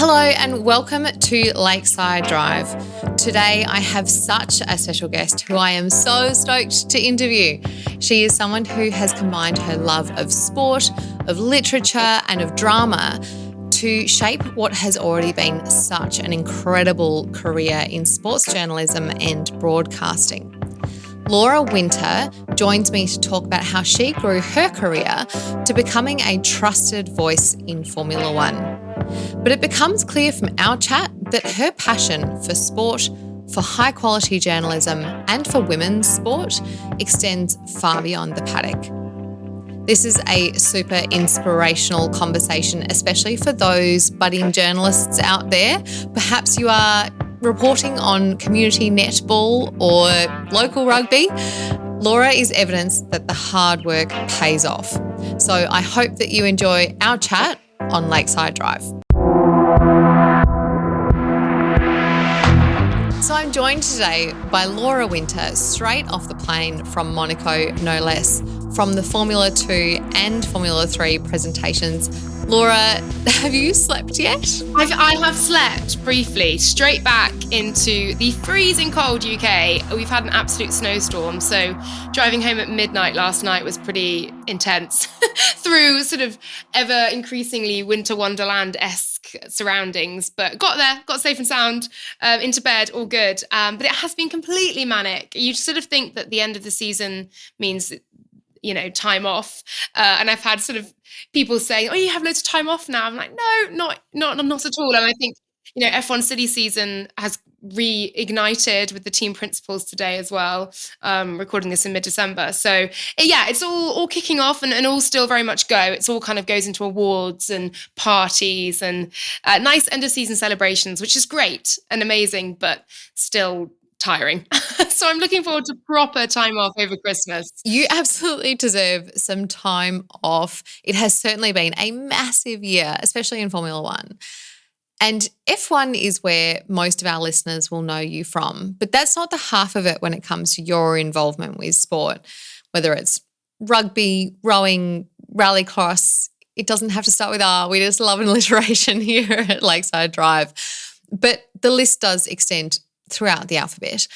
Hello and welcome to Lakeside Drive. Today I have such a special guest who I am so stoked to interview. She is someone who has combined her love of sport, of literature and of drama to shape what has already been such an incredible career in sports journalism and broadcasting. Laura Winter joins me to talk about how she grew her career to becoming a trusted voice in Formula One. But it becomes clear from our chat that her passion for sport, for high quality journalism and for women's sport extends far beyond the paddock. This is a super inspirational conversation, especially for those budding journalists out there. Perhaps you are reporting on community netball or local rugby. Laura is evidence that the hard work pays off. So I hope that you enjoy our chat on Lakeside Drive. So I'm joined today by Laura Winter, straight off the plane from Monaco, no less, from the Formula 2 and Formula 3 presentations. Laura, have you slept yet? I have slept briefly, straight back into the freezing cold UK. We've had an absolute snowstorm, so driving home at midnight last night was pretty intense through sort of ever increasingly winter wonderland-esque surroundings, but got there, got safe and sound, into bed, all good. But it has been completely manic. You sort of think that the end of the season means, you know, time off. And I've had sort of people saying, oh, you have loads of time off now. I'm like, no, not at all. And I think, you know, F1 City season has reignited with the team principals today as well, recording this in mid-December. So yeah, it's all kicking off and all still very much go. It's all kind of goes into awards and parties and nice end of season celebrations, which is great and amazing, but still tiring. So I'm looking forward to proper time off over Christmas. You absolutely deserve some time off. It has certainly been a massive year, especially in Formula One. And F1 is where most of our listeners will know you from, but that's not the half of it when it comes to your involvement with sport, whether it's rugby, rowing, rallycross. It doesn't have to start with R. We just love an alliteration here at Lakeside Drive. But the list does extend throughout the alphabet.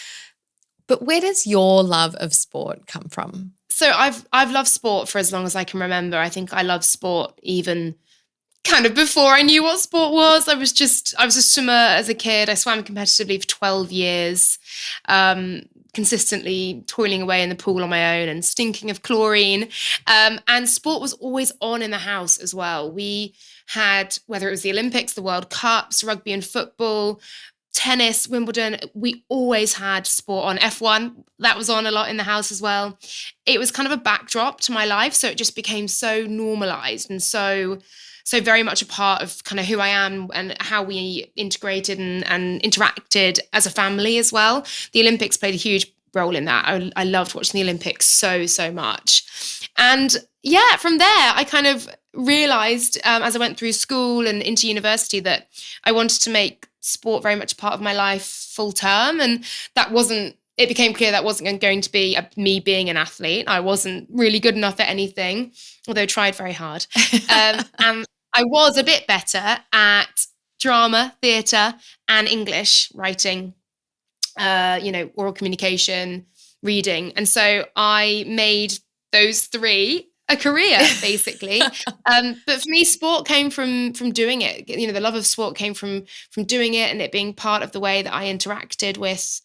But where does your love of sport come from? So I've loved sport for as long as I can remember. I think I loved sport even kind of before I knew what sport was. I was a swimmer as a kid. I swam competitively for 12 years, consistently toiling away in the pool on my own and stinking of chlorine. And sport was always on in the house as well. We had, whether it was the Olympics, the World Cups, rugby and football, tennis, Wimbledon, we always had sport on. F1, that was on a lot in the house as well. It was kind of a backdrop to my life, so it just became so normalized and so very much a part of kind of who I am and how we integrated and interacted as a family as well. The Olympics played a huge role in that. I loved watching the Olympics so much. And yeah, from there, I kind of realized as I went through school and into university that I wanted to make sport very much a part of my life full term. And it became clear that wasn't going to be me being an athlete. I wasn't really good enough at anything, although I tried very hard. And I was a bit better at drama, theatre and English writing, oral communication, reading. And so I made those three a career, basically. But for me, sport came from doing it. You know, the love of sport came from doing it and it being part of the way that I interacted with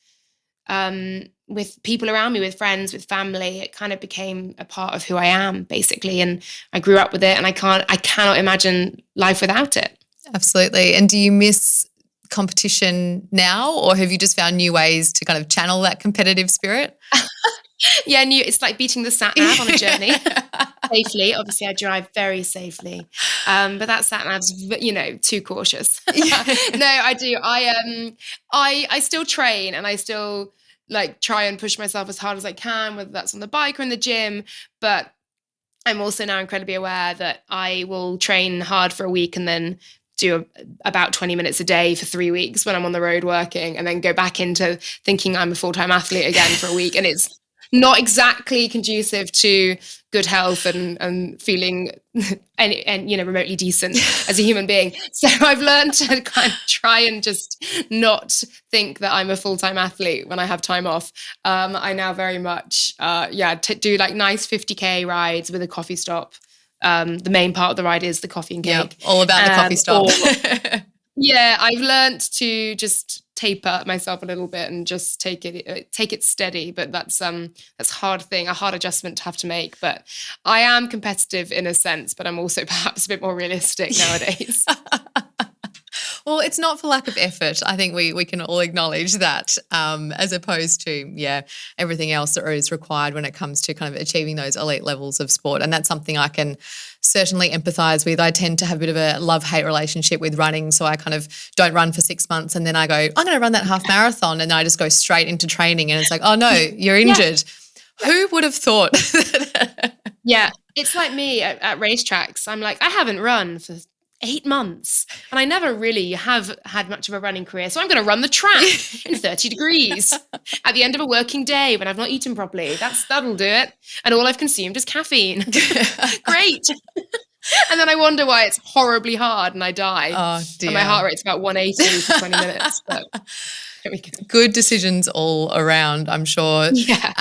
people around me, with friends, with family. It kind of became a part of who I am, basically. And I grew up with it and I cannot imagine life without it. Absolutely. And do you miss competition now, or have you just found new ways to kind of channel that competitive spirit? Yeah, it's like beating the sat nav on a journey safely. Obviously, I drive very safely, but that sat nav's too cautious. No, I do. I still train and I still like try and push myself as hard as I can, whether that's on the bike or in the gym. But I'm also now incredibly aware that I will train hard for a week and then do about 20 minutes a day for 3 weeks when I'm on the road working, and then go back into thinking I'm a full-time athlete again for a week, and it's not exactly conducive to good health and feeling and remotely decent as a human being. So I've learned to kind of try and just not think that I'm a full-time athlete when I have time off. I now very much do like nice 50k rides with a coffee stop. The main part of the ride is the coffee and cake. All about the coffee stop. Yeah, I've learned to just taper myself a little bit and just take it steady. But that's a hard adjustment to have to make. But I am competitive in a sense, but I'm also perhaps a bit more realistic nowadays. Well, it's not for lack of effort. I think we can all acknowledge that, as opposed to, everything else that is required when it comes to kind of achieving those elite levels of sport. And that's something I can certainly empathise with. I tend to have a bit of a love-hate relationship with running, so I kind of don't run for 6 months and then I go, I'm going to run that half marathon, and I just go straight into training and it's like, oh no, you're injured. Yeah. Who would have thought? Yeah, it's like me at racetracks. I'm like, I haven't run for 8 months and I never really have had much of a running career. So I'm going to run the track in 30 degrees at the end of a working day when I've not eaten properly. That'll do it. And all I've consumed is caffeine. Great. And then I wonder why it's horribly hard and I die. Oh, dear. And my heart rate's about 180 for 20 minutes. But there we go. Good decisions all around, I'm sure. Yeah.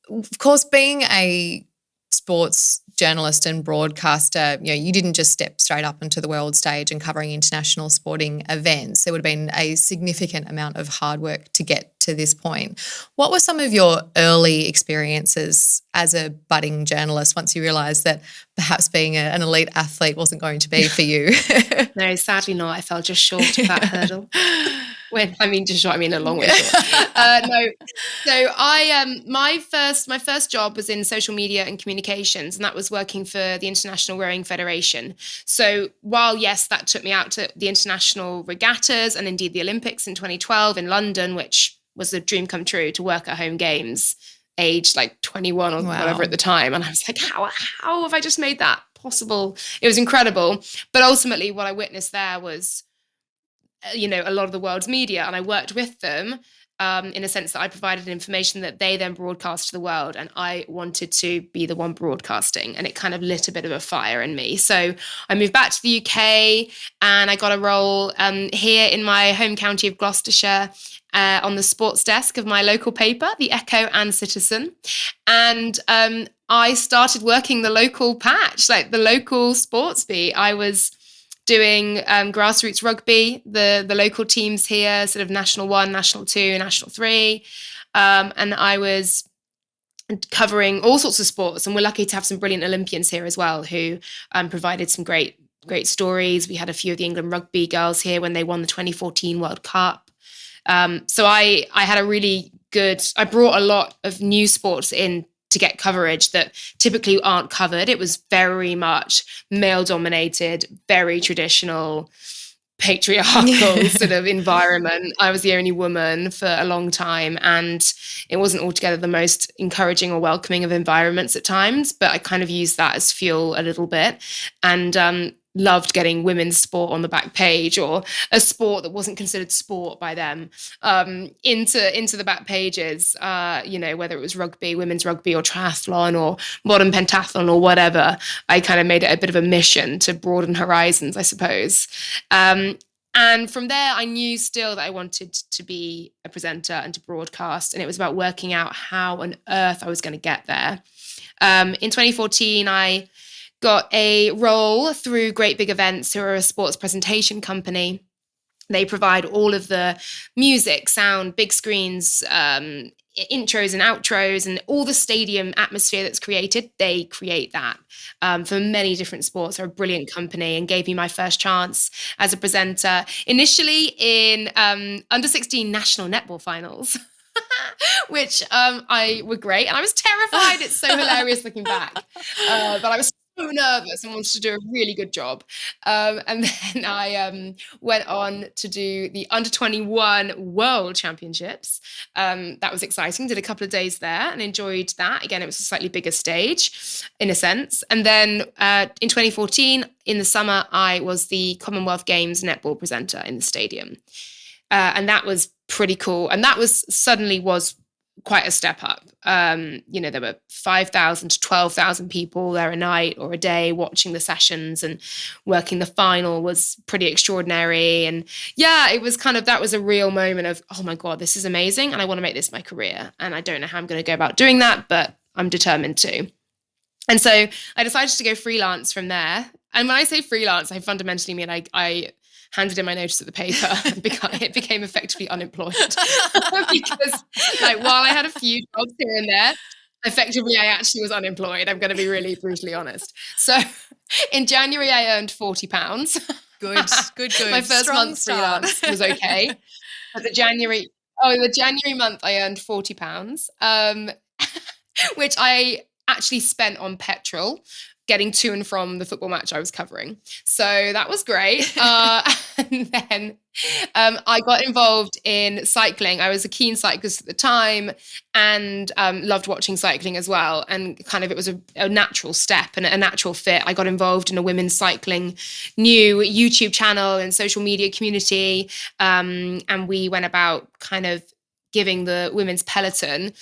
Of course, being a sports journalist and broadcaster, you didn't just step straight up into the world stage and covering international sporting events. There would have been a significant amount of hard work to get to this point. What were some of your early experiences as a budding journalist once you realised that perhaps being an elite athlete wasn't going to be for you? No, sadly not. I fell just short of that hurdle. Just short, a long way short. No. So my first job was in social media and communications, and that was working for the International Rowing Federation. So while, yes, that took me out to the international regattas and indeed the Olympics in 2012 in London, which was a dream come true to work at home games, aged like 21 or whatever at the time. And I was like, how have I just made that possible? It was incredible. But ultimately what I witnessed there was a lot of the world's media, and I worked with them in a sense that I provided information that they then broadcast to the world, and I wanted to be the one broadcasting, and it kind of lit a bit of a fire in me. So I moved back to the UK and I got a role here in my home county of Gloucestershire on the sports desk of my local paper, the Echo and Citizen. And I started working the local patch, like the local sports beat. I was doing grassroots rugby, the local teams here, sort of National 1, National 2, National 3. And I was covering all sorts of sports. And we're lucky to have some brilliant Olympians here as well who provided some great stories. We had a few of the England rugby girls here when they won the 2014 World Cup. So I had I brought a lot of new sports in to get coverage that typically aren't covered. It was very much male dominated, very traditional, patriarchal sort of environment. I was the only woman for a long time, and it wasn't altogether the most encouraging or welcoming of environments at times, but I kind of used that as fuel a little bit, and loved getting women's sport on the back page, or a sport that wasn't considered sport by them, into the back pages, whether it was rugby, women's rugby, or triathlon, or modern pentathlon, or whatever. I kind of made it a bit of a mission to broaden horizons, I suppose. And from there, I knew still that I wanted to be a presenter and to broadcast, and it was about working out how on earth I was going to get there. In 2014, I got a role through Great Big Events, who are a sports presentation company. They provide all of the music, sound, big screens, intros and outros, and all the stadium atmosphere that's created. They create that for many different sports. They're a brilliant company, and gave me my first chance as a presenter, initially in under 16 national netball finals. Which were great, and I was terrified. It's so hilarious looking back, but I was so nervous and wanted to do a really good job. And then I went on to do the under 21 World Championships. That was exciting. Did a couple of days there and enjoyed that. Again, it was a slightly bigger stage in a sense. And then in 2014, in the summer, I was the Commonwealth Games netball presenter in the stadium. And that was pretty cool. And that was quite a step up. There were 5,000 to 12,000 people there a night or a day watching the sessions, and working the final was pretty extraordinary. And yeah, it was that was a real moment of, oh my God, this is amazing. And I want to make this my career. And I don't know how I'm going to go about doing that, but I'm determined to. And so I decided to go freelance from there. And when I say freelance, I fundamentally mean I handed in my notice at the paper and it became effectively unemployed. Because while I had a few jobs here and there, effectively I actually was unemployed. I'm going to be really brutally honest. So in January, I earned £40. Good. My first Strong month start. freelance was okay. But the January month, I earned £40, which I actually spent on petrol getting to and from the football match I was covering. So that was great. And then I got involved in cycling. I was a keen cyclist at the time, and loved watching cycling as well. And it was a natural step and a natural fit. I got involved in a women's cycling new YouTube channel and social media community. And we went about giving the women's peloton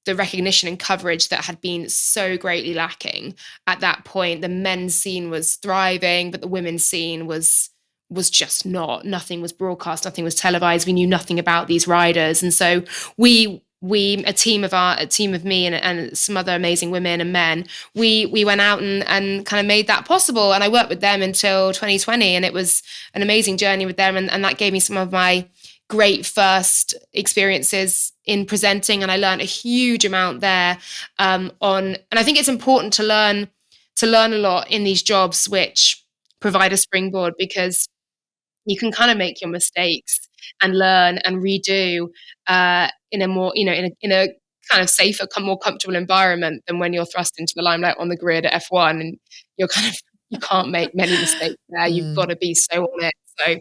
the recognition and coverage that had been so greatly lacking at that point. The men's scene was thriving, but the women's scene was just not. Nothing was broadcast, nothing was televised. We knew nothing about these riders. And so we a team of me and some other amazing women and men, we went out and made that possible. And I worked with them until 2020, and it was an amazing journey with them. And that gave me some of my great first experiences in presenting, and I learned a huge amount there. And I think it's important to learn a lot in these jobs, which provide a springboard, because you can make your mistakes and learn and redo in a more, in a safer, more comfortable environment than when you're thrust into the limelight on the grid at F1, and you can't make many mistakes there. You've got to be so on it. So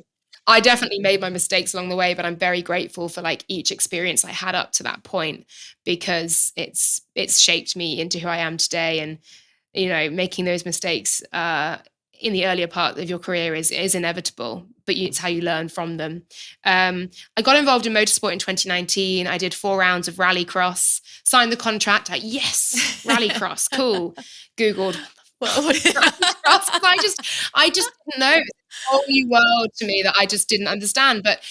I definitely made my mistakes along the way, but I'm very grateful for each experience I had up to that point, because it's shaped me into who I am today. And making those mistakes in the earlier part of your career is inevitable, but it's how you learn from them. I got involved in motorsport in 2019. I did 4 rounds of rallycross, signed the contract. Yes, rallycross, cool. Googled. I just didn't know. It's a whole new world to me that I just didn't understand. But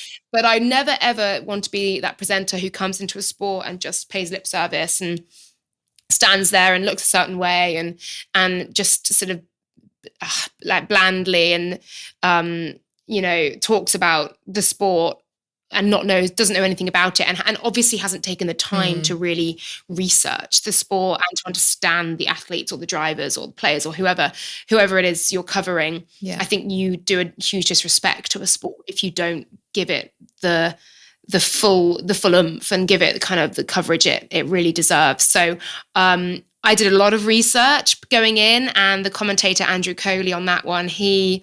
I never ever want to be that presenter who comes into a sport and just pays lip service and stands there and looks a certain way and just sort of blandly and talks about the sport and doesn't know anything about it, and obviously hasn't taken the time to really research the sport and to understand the athletes or the drivers or the players or whoever it is you're covering. Yeah. I think you do a huge disrespect to a sport if you don't give it the full oomph and give it the coverage it really deserves. So I did a lot of research going in, and the commentator Andrew Coley on that one, he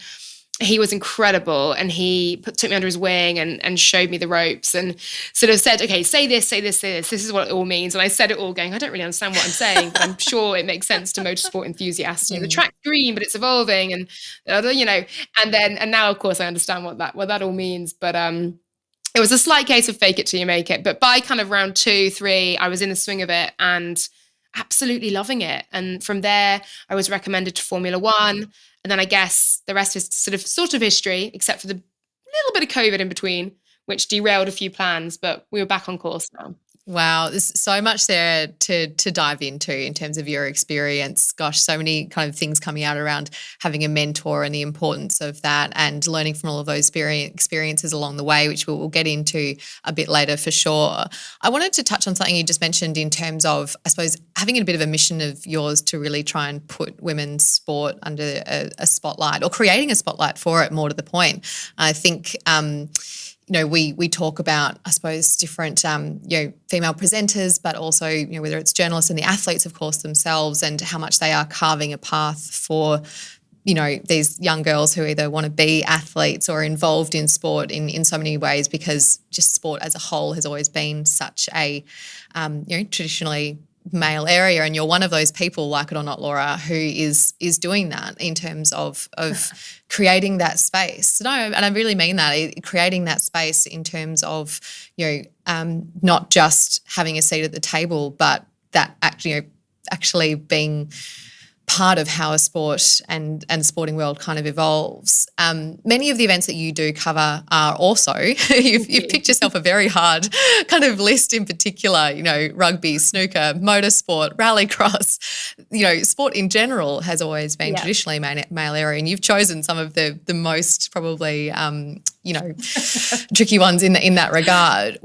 was incredible, and he took me under his wing and showed me the ropes and sort of said, okay, say this, this is what it all means. And I said it all going, I don't really understand what I'm saying, but I'm sure it makes sense to motorsport enthusiasts. The track's green, but it's evolving, and and now of course I understand what that all means. But it was a slight case of fake it till you make it. But by round 2, 3, I was in the swing of it and absolutely loving it. And from there, I was recommended to Formula One. And then I guess the rest is sort of history, except for the little bit of COVID in between, which derailed a few plans, but we were back on course now. Wow, there's so much there to dive into in terms of your experience. Gosh, so many things coming out around having a mentor and the importance of that, and learning from all of those experiences along the way, which we'll get into a bit later for sure. I wanted to touch on something you just mentioned in terms of, I suppose, having a bit of a mission of yours to really try and put women's sport under a spotlight, or creating a spotlight for it, more to the point. I think we talk about, I suppose, different, female presenters, but also, whether it's journalists and the athletes, of course, themselves, and how much they are carving a path for, these young girls who either want to be athletes or involved in sport in so many ways, because just sport as a whole has always been such a, traditionally male area, and you're one of those people, like it or not, Laura, who is doing that in terms of creating that space. No, and I really mean that, creating that space in terms of, not just having a seat at the table, but that actually being part of how a sport and sporting world kind of evolves. Many of the events that you do cover are also, you've picked yourself a very hard kind of list in particular, rugby, snooker, motorsport, rallycross, sport in general has always been traditionally male area, and you've chosen some of the most probably, tricky ones in that regard.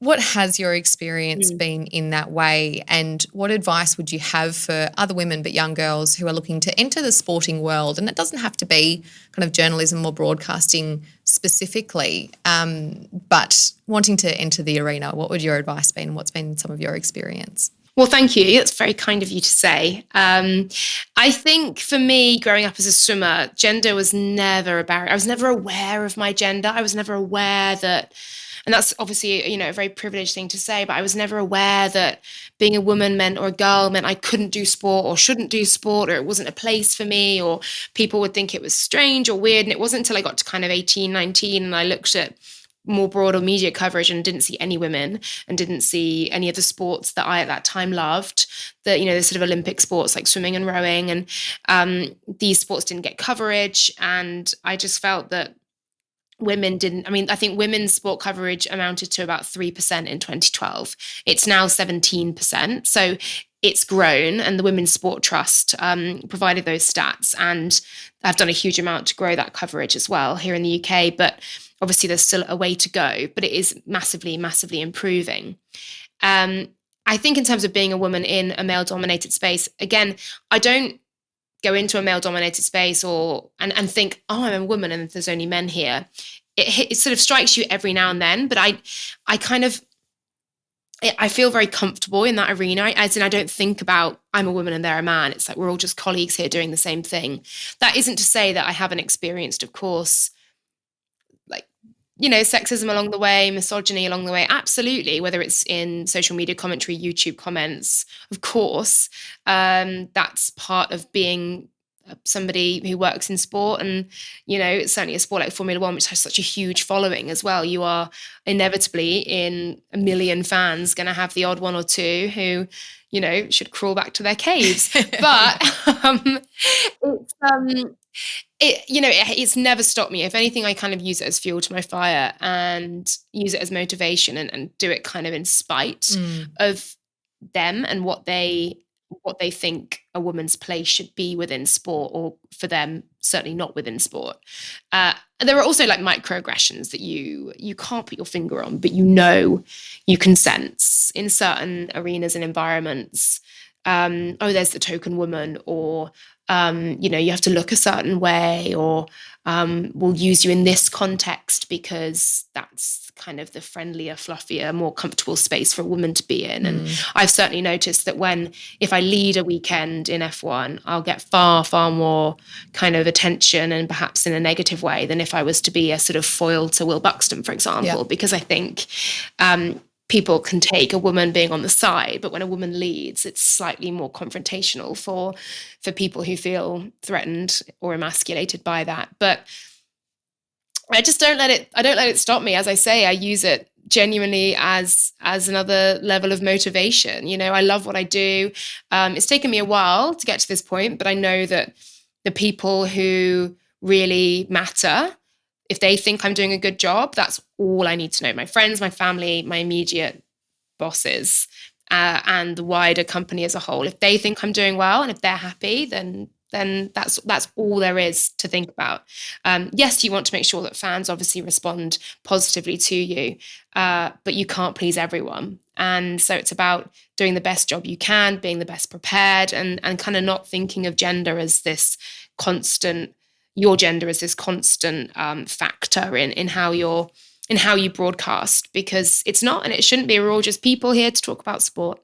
What has your experience been in that way, and what advice would you have for other women but young girls who are looking to enter the sporting world? And it doesn't have to be kind of journalism or broadcasting specifically, but wanting to enter the arena. What would your advice be, and what's been some of your experience? Well, thank you. That's very kind of you to say. I think for me, growing up as a swimmer, gender was never a barrier. I was never aware of my gender. I was never aware that, and that's obviously, a very privileged thing to say, but I was never aware that being a woman meant, or a girl meant, I couldn't do sport or shouldn't do sport, or it wasn't a place for me, or people would think it was strange or weird. And it wasn't until I got to kind of 18, 19, and I looked at more broader media coverage and didn't see any women and didn't see any of the sports that I at that time loved, that, the sort of Olympic sports like swimming and rowing, and these sports didn't get coverage. And I just felt that women didn't, I think women's sport coverage amounted to about 3% in 2012. It's now 17%. So it's grown, and the Women's Sport Trust provided those stats, and I've done a huge amount to grow that coverage as well here in the UK. But obviously there's still a way to go, but it is massively, massively improving. I think in terms of being a woman in a male-dominated space, again, I don't go into a male-dominated space and think, oh, I'm a woman and there's only men here. It sort of strikes you every now and then, but I feel very comfortable in that arena. As in, I don't think about I'm a woman and they're a man. It's like we're all just colleagues here doing the same thing. That isn't to say that I haven't experienced, of course, sexism along the way, misogyny along the way. Absolutely. Whether it's in social media commentary, YouTube comments, of course, that's part of being somebody who works in sport. And, it's certainly a sport like Formula One, which has such a huge following as well. You are inevitably, in a million fans, going to have the odd one or two who, should crawl back to their caves. But it's never stopped me. If anything, I kind of use it as fuel to my fire and use it as motivation, and do it kind of in spite of them and what they think a woman's place should be within sport, or for them, certainly not within sport. And there are also like microaggressions that you can't put your finger on, but you can sense in certain arenas and environments. There's the token woman, or you have to look a certain way, or we'll use you in this context because that's kind of the friendlier, fluffier, more comfortable space for a woman to be in. And I've certainly noticed that if I lead a weekend in F1, I'll get far, far more kind of attention, and perhaps in a negative way, than if I was to be a sort of foil to Will Buxton, for example, because I think people can take a woman being on the side, but when a woman leads, it's slightly more confrontational for people who feel threatened or emasculated by that. But I don't let it stop me. As I say, I use it genuinely as another level of motivation. I love what I do. It's taken me a while to get to this point, but I know that the people who really matter, if they think I'm doing a good job, that's all I need to know. My friends, my family, my immediate bosses, and the wider company as a whole. If they think I'm doing well, and if they're happy, then that's all there is to think about. Yes, you want to make sure that fans obviously respond positively to you, but you can't please everyone. And so it's about doing the best job you can, being the best prepared, and kind of not thinking of gender as this constant, your gender as this constant factor in how you broadcast, because it's not, and it shouldn't be. We're all just people here to talk about sport.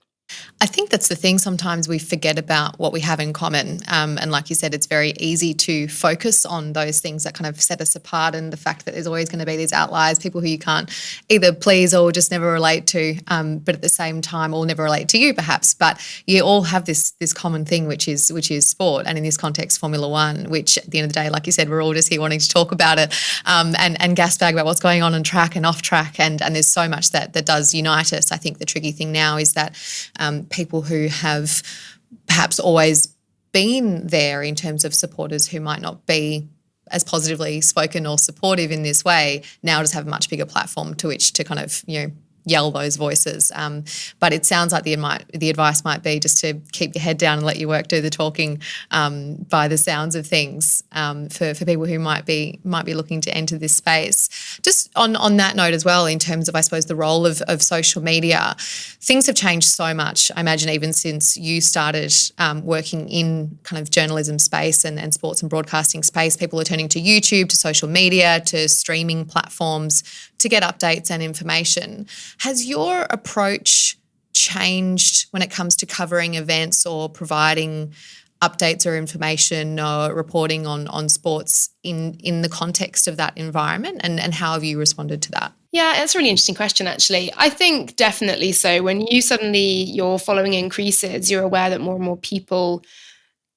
I think that's the thing. Sometimes we forget about what we have in common. And like you said, it's very easy to focus on those things that kind of set us apart, and the fact that there's always going to be these outliers, people who you can't either please or just never relate to, but at the same time, or never relate to you perhaps. But you all have this common thing, which is sport, and in this context, Formula One, which at the end of the day, like you said, we're all just here wanting to talk about it, and gas bag about what's going on track and off track. And there's so much that does unite us. I think the tricky thing now is that people who have perhaps always been there in terms of supporters who might not be as positively spoken or supportive in this way now just have a much bigger platform to which to kind of, yell those voices. But it sounds like the advice might be just to keep your head down and let your work do the talking, by the sounds of things, for people who might be looking to enter this space. Just on that note as well, in terms of, I suppose, the role of social media, things have changed so much. I imagine even since you started working in kind of journalism space and sports and broadcasting space, people are turning to YouTube, to social media, to streaming platforms to get updates and information. Has your approach changed when it comes to covering events or providing updates or information or reporting on sports in the context of that environment? And how have you responded to that? Yeah, that's a really interesting question, actually. I think definitely so. When your following increases, you're aware that more and more people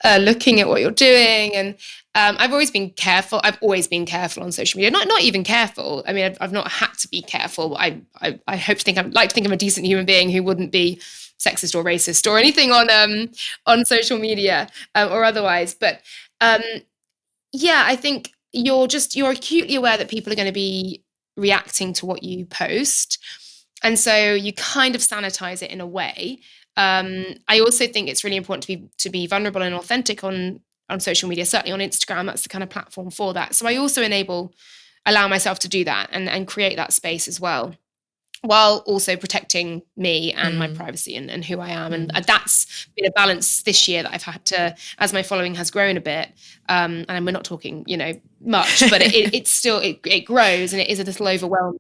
are looking at what you're doing. And I've always been careful. I've always been careful on social media. Not even careful. I mean, I've not had to be careful. I like to think I'm a decent human being who wouldn't be sexist or racist or anything on social media, or otherwise. But yeah, I think you're acutely aware that people are going to be reacting to what you post, and so you kind of sanitize it in a way. I also think it's really important to be vulnerable and authentic on social media, certainly on Instagram. That's the kind of platform for that. So I also allow myself to do that and create that space as well, while also protecting me and my privacy and who I am. And that's been a balance this year that I've had to, as my following has grown a bit, and we're not talking, much, but it's still, it grows, and it is a little overwhelming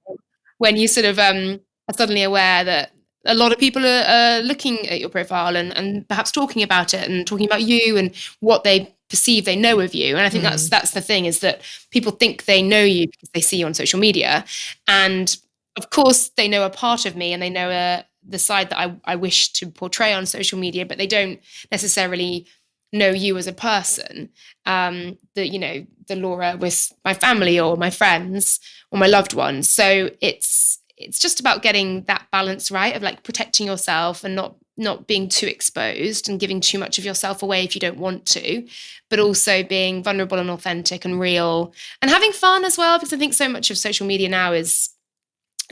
when you sort of are suddenly aware that a lot of people are looking at your profile and perhaps talking about it and talking about you and what they perceive they know of you. And I think that's the thing, is that people think they know you because they see you on social media. And of course, they know a part of me, and they know the side that I wish to portray on social media, but they don't necessarily know you as a person. The Laura with my family or my friends or my loved ones. So it's just about getting that balance right, of like protecting yourself and not being too exposed and giving too much of yourself away if you don't want to, but also being vulnerable and authentic and real and having fun as well, because I think so much of social media now is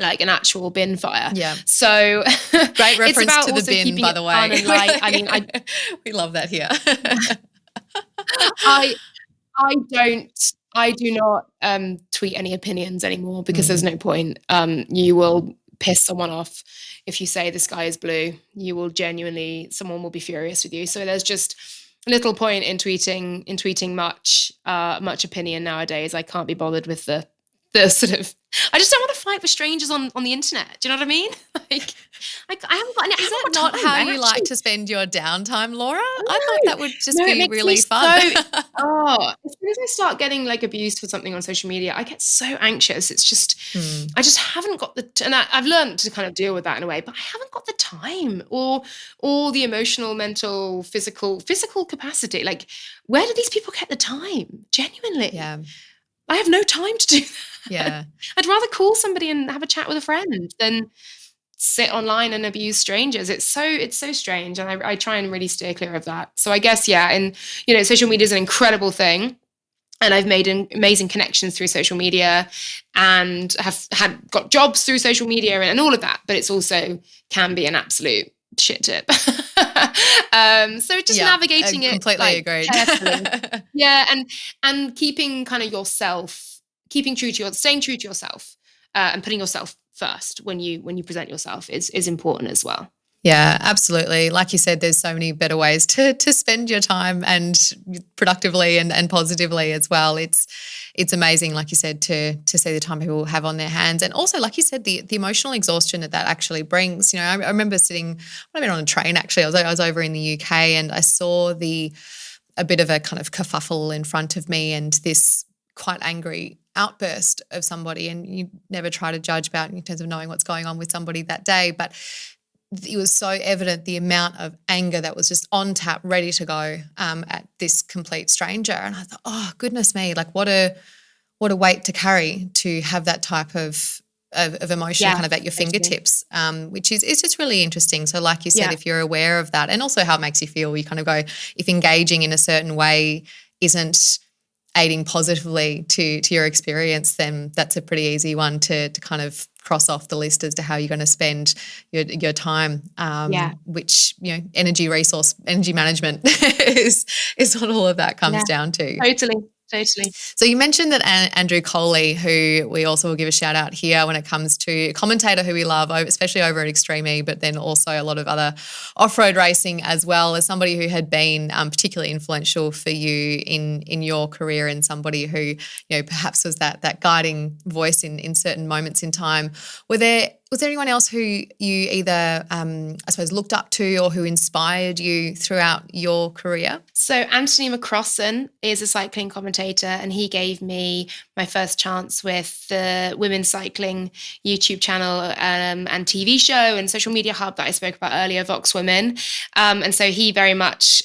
like an actual bin fire. Yeah. So great reference to the bin, by the way. Fun and light. I mean, we love that here. I do not tweet any opinions anymore, because there's no point. You will piss someone off if you say the sky is blue. Someone will be furious with you. So there's just little point in tweeting much opinion nowadays. I can't be bothered with the sort of, I just don't want to fight with strangers on the internet. Do you know what I mean? Like I haven't got any. Is that not how you like to spend your downtime, Laura? I thought that would just be really fun. As soon as I start getting like abused for something on social media, I get so anxious. It's just, I just haven't got and I've learned to kind of deal with that in a way, but I haven't got the time or the emotional, mental, physical capacity. Like, where do these people get the time? Genuinely. Yeah. I have no time to do that. Yeah. I'd rather call somebody and have a chat with a friend than sit online and abuse strangers. It's so strange. And I try and really steer clear of that. So I guess, yeah. And, social media is an incredible thing. And I've made amazing connections through social media and have got jobs through social media and all of that. But it's also can be an absolute shit tip. So just navigating it. Completely agreed. Yeah. And keeping kind of yourself, staying true to yourself, and putting yourself first when you present yourself is important as well. Yeah, absolutely. Like you said, there's so many better ways to spend your time, and productively and positively as well. It's it's amazing, like you said, to see the time people have on their hands. And also, like you said, the emotional exhaustion that actually brings. I remember sitting, I've been on a train actually. I was over in the UK and I saw a bit of a kind of kerfuffle in front of me and this quite angry outburst of somebody, and you never try to judge about in terms of knowing what's going on with somebody that day, but it was so evident the amount of anger that was just on tap, ready to go at this complete stranger. And I thought, oh goodness me, like what a weight to carry to have that type of emotion kind of at your fingertips, which is, it's just really interesting. So like you said, if you're aware of that and also how it makes you feel, you kind of go, if engaging in a certain way isn't aiding positively to your experience, then that's a pretty easy one to kind of cross off the list as to how you're going to spend your time, which, energy management is what all of that comes down to. Totally. So you mentioned that Andrew Coley, who we also will give a shout out here when it comes to a commentator who we love, especially over at Extreme E, but then also a lot of other off-road racing as well, as somebody who had been particularly influential for you in your career and somebody who, perhaps was that guiding voice in certain moments in time. Was there anyone else who you either, I suppose, looked up to or who inspired you throughout your career? So Anthony McCrossan is a cycling commentator, and he gave me my first chance with the women's cycling YouTube channel and TV show and social media hub that I spoke about earlier, Vox Women. And so he very much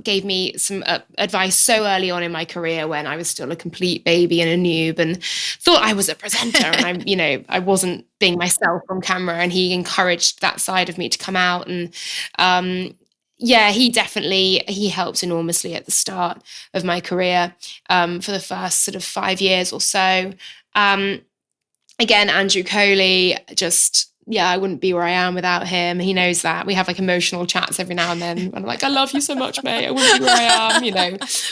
gave me some advice so early on in my career when I was still a complete baby and a noob and thought I was a presenter and I wasn't being myself on camera, and he encouraged that side of me to come out. And he helped enormously at the start of my career for the first sort of 5 years or so. Again, Andrew Coley, I wouldn't be where I am without him. He knows that. We have like emotional chats every now and then. And I'm like, I love you so much, mate. I wouldn't be where I am,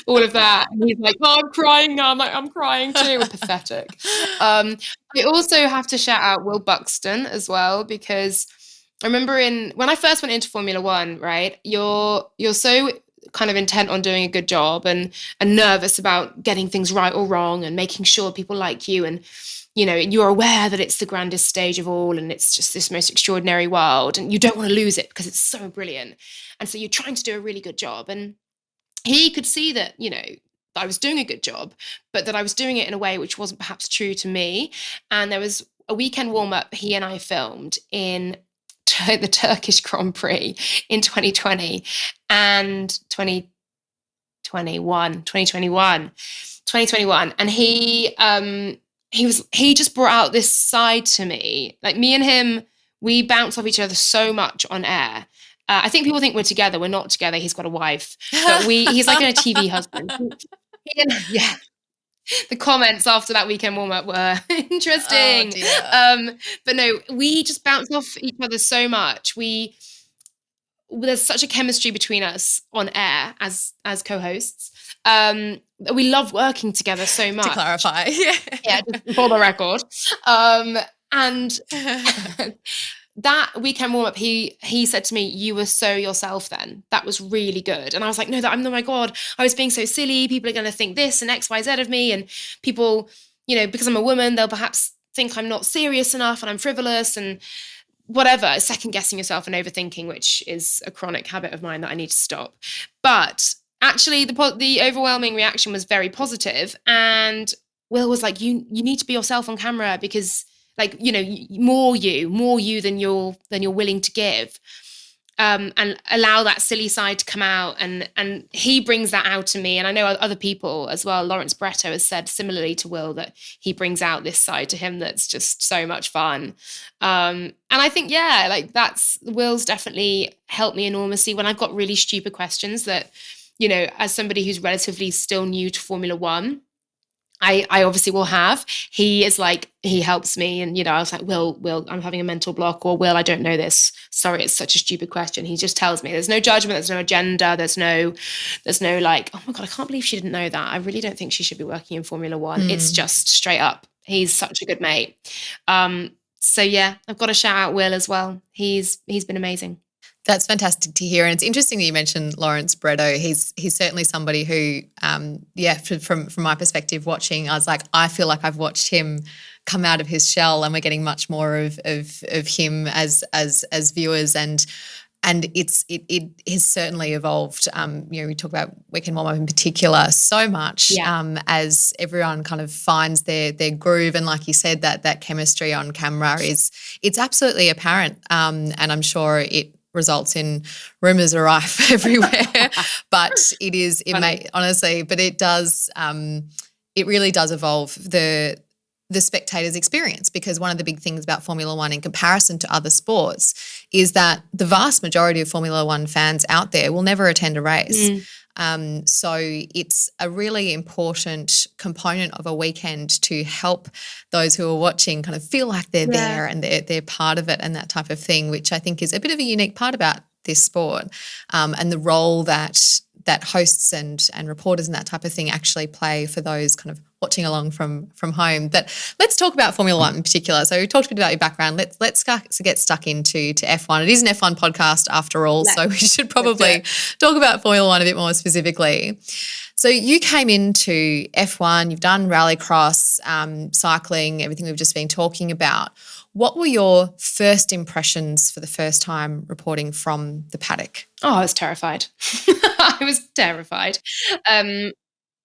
all of that. And he's like, oh, I'm crying now. I'm like, I'm crying too. We're pathetic. I also have to shout out Will Buxton as well, because I remember when I first went into Formula One, right, you're so kind of intent on doing a good job and nervous about getting things right or wrong and making sure people like you, and you're aware that it's the grandest stage of all and it's just this most extraordinary world, and you don't want to lose it because it's so brilliant. And so you're trying to do a really good job. And he could see that, I was doing a good job, but that I was doing it in a way which wasn't perhaps true to me. And there was a weekend warm-up he and I filmed in the Turkish Grand Prix in 2020 and 2021. And he just brought out this side to me. Like, me and him, we bounce off each other so much on air. I think people think we're together. We're not together. He's got a wife, but he's like a TV husband. The comments after that weekend warm-up were interesting. But no, we just bounce off each other so much. There's such a chemistry between us on air as co-hosts. We love working together so much. To clarify. Yeah, just for the record. And that weekend warm-up, he said to me, you were so yourself then. That was really good. And I was like, no, oh my God, I was being so silly. People are going to think this and X, Y, Z of me. And people, because I'm a woman, they'll perhaps think I'm not serious enough and I'm frivolous and whatever, second guessing yourself and overthinking, which is a chronic habit of mine that I need to stop. But actually the overwhelming reaction was very positive. And Will was like, you need to be yourself on camera, because more you than you're willing to give, and allow that silly side to come out. And he brings that out to me. And I know other people as well. Lawrence Bretto has said similarly to Will that he brings out this side to him that's just so much fun. And I think, Will's definitely helped me enormously when I've got really stupid questions that, as somebody who's relatively still new to Formula One, I obviously will have. He helps me, and I was like, Will, I'm having a mental block, or Will, I don't know this. Sorry, it's such a stupid question. He just tells me. There's no judgment, there's no agenda, there's no like, oh my God, I can't believe she didn't know that. I really don't think she should be working in Formula One. It's just straight up. He's such a good mate. So yeah, I've got to shout out Will as well. He's been amazing. That's fantastic to hear, and it's interesting that you mentioned Lawrence Bretto. He's certainly somebody who, from my perspective, watching, I was like, I feel like I've watched him come out of his shell, and we're getting much more of him as viewers, and it has certainly evolved. We talk about Weekend Warm Up in particular so much, as everyone kind of finds their groove, and like you said, that chemistry on camera it's absolutely apparent, and I'm sure it results in rumors are rife everywhere. But it does. It really does evolve the spectator's experience, because one of the big things about Formula One in comparison to other sports is that the vast majority of Formula One fans out there will never attend a race. So it's a really important component of a weekend to help those who are watching kind of feel like they're there and they're part of it, and that type of thing, which I think is a bit of a unique part about this sport, and the role that hosts and reporters and that type of thing actually play for those kind of watching along from home. But let's talk about Formula One in particular. So we talked a bit about your background. Let's get stuck into F1. It is an F1 podcast after all, so we should probably talk about Formula One a bit more specifically. So you came into F1, you've done rallycross, cycling, everything we've just been talking about. What were your first impressions for the first time reporting from the paddock? Oh, I was terrified. I was terrified. I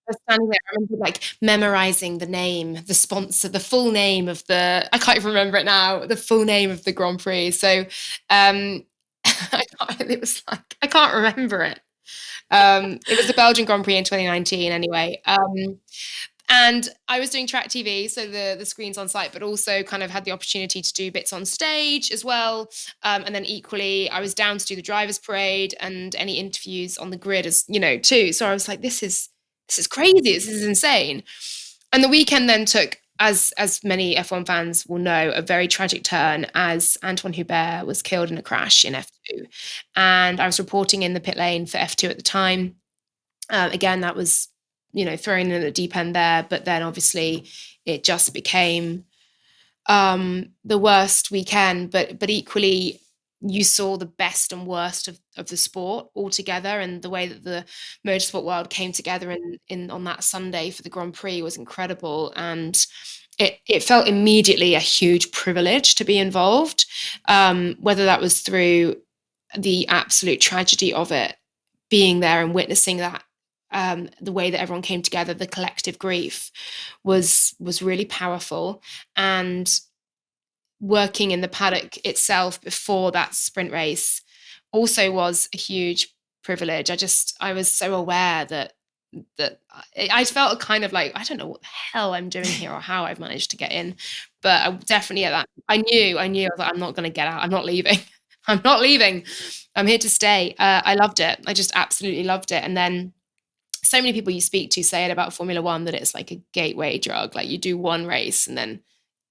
was standing there, I remember like memorizing the name, the sponsor, the full name of I can't even remember it now, the full name of the Grand Prix. So I can't remember it. It was the Belgian Grand Prix in 2019 anyway. And I was doing track TV, so the screens on site, but also kind of had the opportunity to do bits on stage as well. And then equally, I was down to do the driver's parade and any interviews on the grid too. So I was like, this is crazy. This is insane. And the weekend then took, as many F1 fans will know, a very tragic turn as Antoine Hubert was killed in a crash in F2. And I was reporting in the pit lane for F2 at the time. Again, that was thrown in the deep end there, but then obviously it just became the worst weekend. But equally, you saw the best and worst of the sport all together, and the way that the motorsport world came together in on that Sunday for the Grand Prix was incredible, and it felt immediately a huge privilege to be involved, whether that was through the absolute tragedy of it, being there and witnessing that. The way that everyone came together, the collective grief was really powerful, and working in the paddock itself before that sprint race also was a huge privilege. I was so aware that I felt kind of like, I don't know what the hell I'm doing here or how I've managed to get in, but I definitely at that I knew I was like, I'm not going to get out. I'm not leaving. I'm not leaving. I'm here to stay. I loved it. I just absolutely loved it. And then so many people you speak to say it about Formula One, that it's like a gateway drug. Like you do one race and then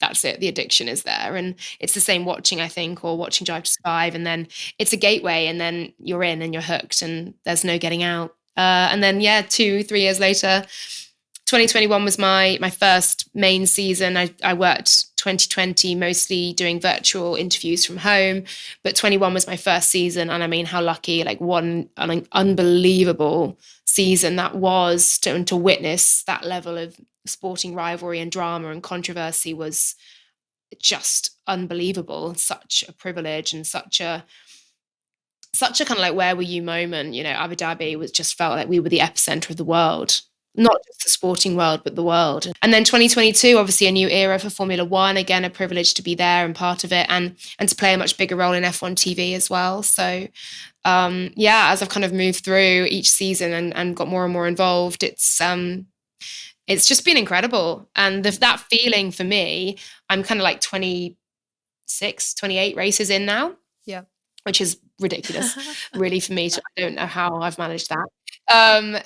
that's it. The addiction is there. And it's the same watching, I think, or watching Drive to Survive. And then it's a gateway and then you're in and you're hooked and there's no getting out. And then, 2-3 years later, 2021 was my first main season. I worked 2020 mostly doing virtual interviews from home, but 21 was my first season. And I mean, how lucky, like an unbelievable season that was to witness that level of sporting rivalry and drama and controversy was just unbelievable. Such a privilege and such a kind of like, where were you moment. Abu Dhabi just felt like we were the epicenter of the world. Not just the sporting world, but the world. And then 2022, obviously a new era for Formula One. Again, a privilege to be there and part of it, and to play a much bigger role in F1 TV as well. So, as I've kind of moved through each season and got more and more involved, it's just been incredible. And that feeling for me, I'm kind of like 26, 28 races in now. Yeah. Which is ridiculous, really, for me. I don't know how I've managed that.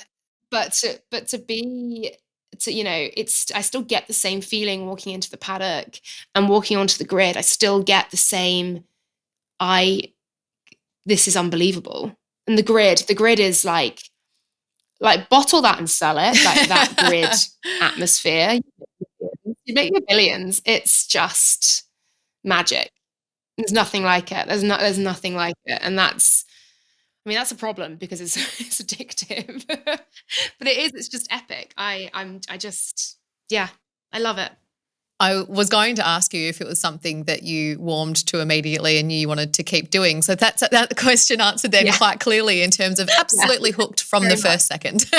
But to be, I still get the same feeling walking into the paddock and walking onto the grid. I still get the same, this is unbelievable. And the grid is like bottle that and sell it, like that grid atmosphere. You make your billions. It's just magic. There's nothing like it. There's nothing like it, and that's a problem because it's it's addictive. But it's just epic. I just yeah, I love it. I was going to ask you if it was something that you warmed to immediately and you wanted to keep doing. So that question answered then Yeah. quite clearly in terms of Yeah, absolutely hooked from very the much. first second.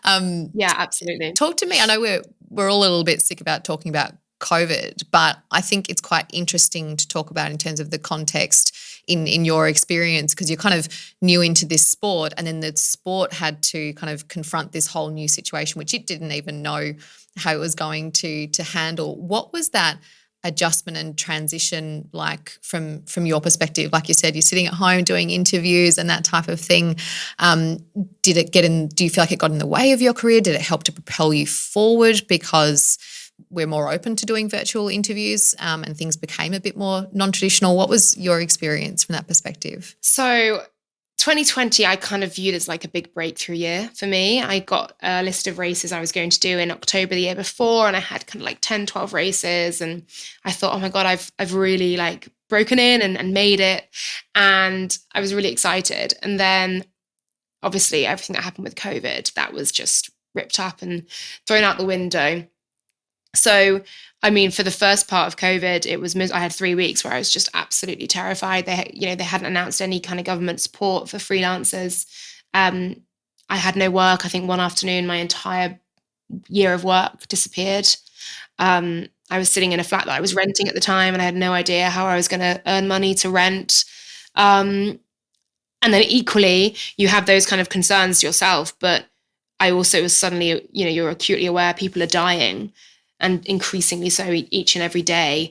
um, Yeah, absolutely. Talk to me. I know we're all a little bit sick about talking about COVID, but I think it's quite interesting to talk about in terms of the context in your experience, because you're kind of new into this sport, and then the sport had to kind of confront this whole new situation, which it didn't even know how it was going to handle. What was that adjustment and transition like from your perspective? Like you said, you're sitting at home doing interviews and that type of thing. Did it get in? Do you feel like it got in the way of your career? Did it help to propel you forward because we're more open to doing virtual interviews, and things became a bit more non-traditional? What was your experience from that perspective? So 2020, I kind of viewed as like a big breakthrough year for me. I got a list of races I was going to do in October the year before, and I had kind of like 10, 12 races. And I thought, oh my God, I've really like broken in and made it. And I was really excited. And then obviously everything that happened with COVID, that was just ripped up and thrown out the window. So, I mean, for the first part of COVID, I had 3 weeks where I was just absolutely terrified. They hadn't announced any kind of government support for freelancers. Um, I had no work. I think one afternoon, my entire year of work disappeared. I was sitting in a flat that I was renting at the time, and I had no idea how I was going to earn money to rent. Um, and then equally, you have those kind of concerns yourself, but I also was suddenly, you're acutely aware people are dying, and increasingly so each and every day.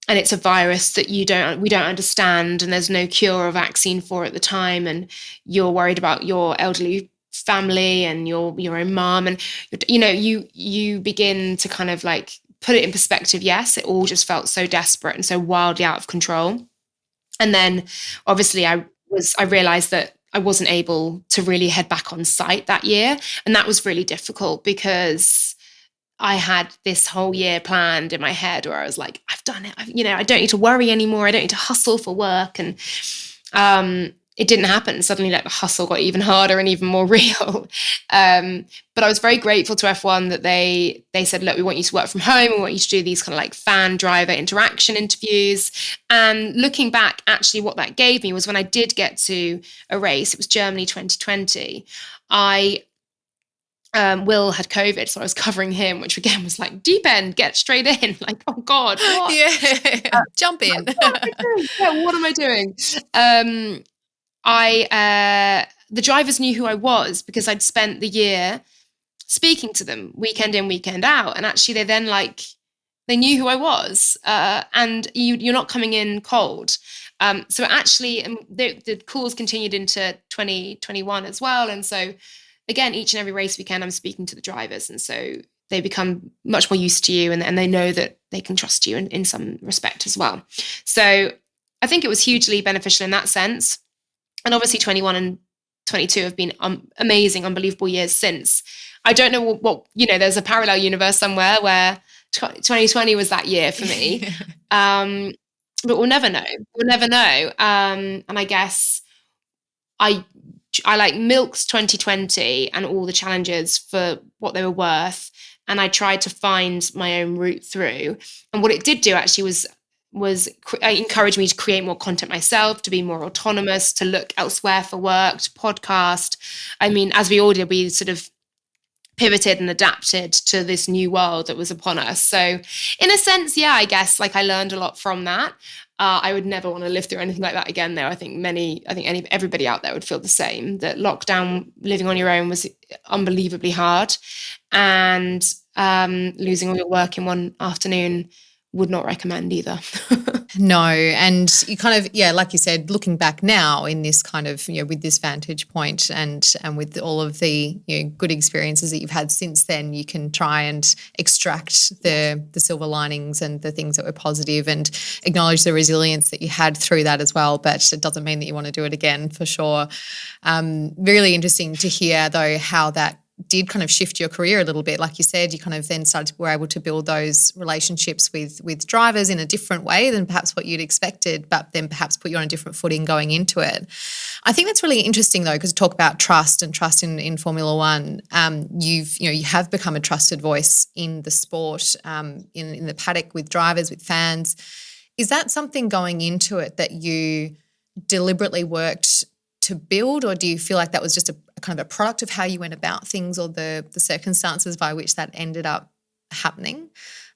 And it's a virus that we don't understand, and there's no cure or vaccine for at the time. And you're worried about your elderly family and your own mom, and you begin to kind of like put it in perspective. Yes, it all just felt so desperate and so wildly out of control. And then obviously I realized that I wasn't able to really head back on site that year, and that was really difficult because I had this whole year planned in my head where I was like, I've done it. I don't need to worry anymore. I don't need to hustle for work. And it didn't happen. Suddenly, like the hustle got even harder and even more real. But I was very grateful to F1 that they said, look, we want you to work from home. We want you to do these kind of like fan driver interaction interviews. And looking back, actually what that gave me was when I did get to a race, it was Germany 2020. Will had COVID, so I was covering him, which again was like deep end, get straight in. Like, oh God, what? Yeah, jump in. What am I doing? The drivers knew who I was because I'd spent the year speaking to them weekend in, weekend out, and actually they knew who I was, and you're not coming in cold. So actually, the calls continued into 2021 as well, and so. Again, each and every race weekend, I'm speaking to the drivers. And so they become much more used to you, and they know that they can trust you in some respect as well. So I think it was hugely beneficial in that sense. And obviously 21 and 22 have been amazing, unbelievable years since. I don't know what there's a parallel universe somewhere where 2020 was that year for me. But we'll never know. We'll never know. And I guess I like milked 2020 and all the challenges for what they were worth, and I tried to find my own route through. And what it did do actually was encourage me to create more content myself, to be more autonomous, to look elsewhere for work, to podcast. I mean, as we all did, we sort of pivoted and adapted to this new world that was upon us. So in a sense, yeah, I guess like I learned a lot from that. I would never want to live through anything like that again, though. I think everybody out there would feel the same, that lockdown, living on your own was unbelievably hard, and losing all your work in one afternoon would not recommend either. No, and you kind of, yeah, like you said, looking back now in this kind of, with this vantage point and with all of the good experiences that you've had since then, you can try and extract the silver linings and the things that were positive, and acknowledge the resilience that you had through that as well. But it doesn't mean that you want to do it again, for sure. Really interesting to hear though how that did kind of shift your career a little bit. Like you said, you kind of then were able to build those relationships with drivers in a different way than perhaps what you'd expected, but then perhaps put you on a different footing going into it. I think that's really interesting though, because talk about trust and trust in Formula One. You have become a trusted voice in the sport, in the paddock with drivers, with fans. Is that something going into it that you deliberately worked to build, or do you feel like that was just a kind of a product of how you went about things, or the circumstances by which that ended up happening?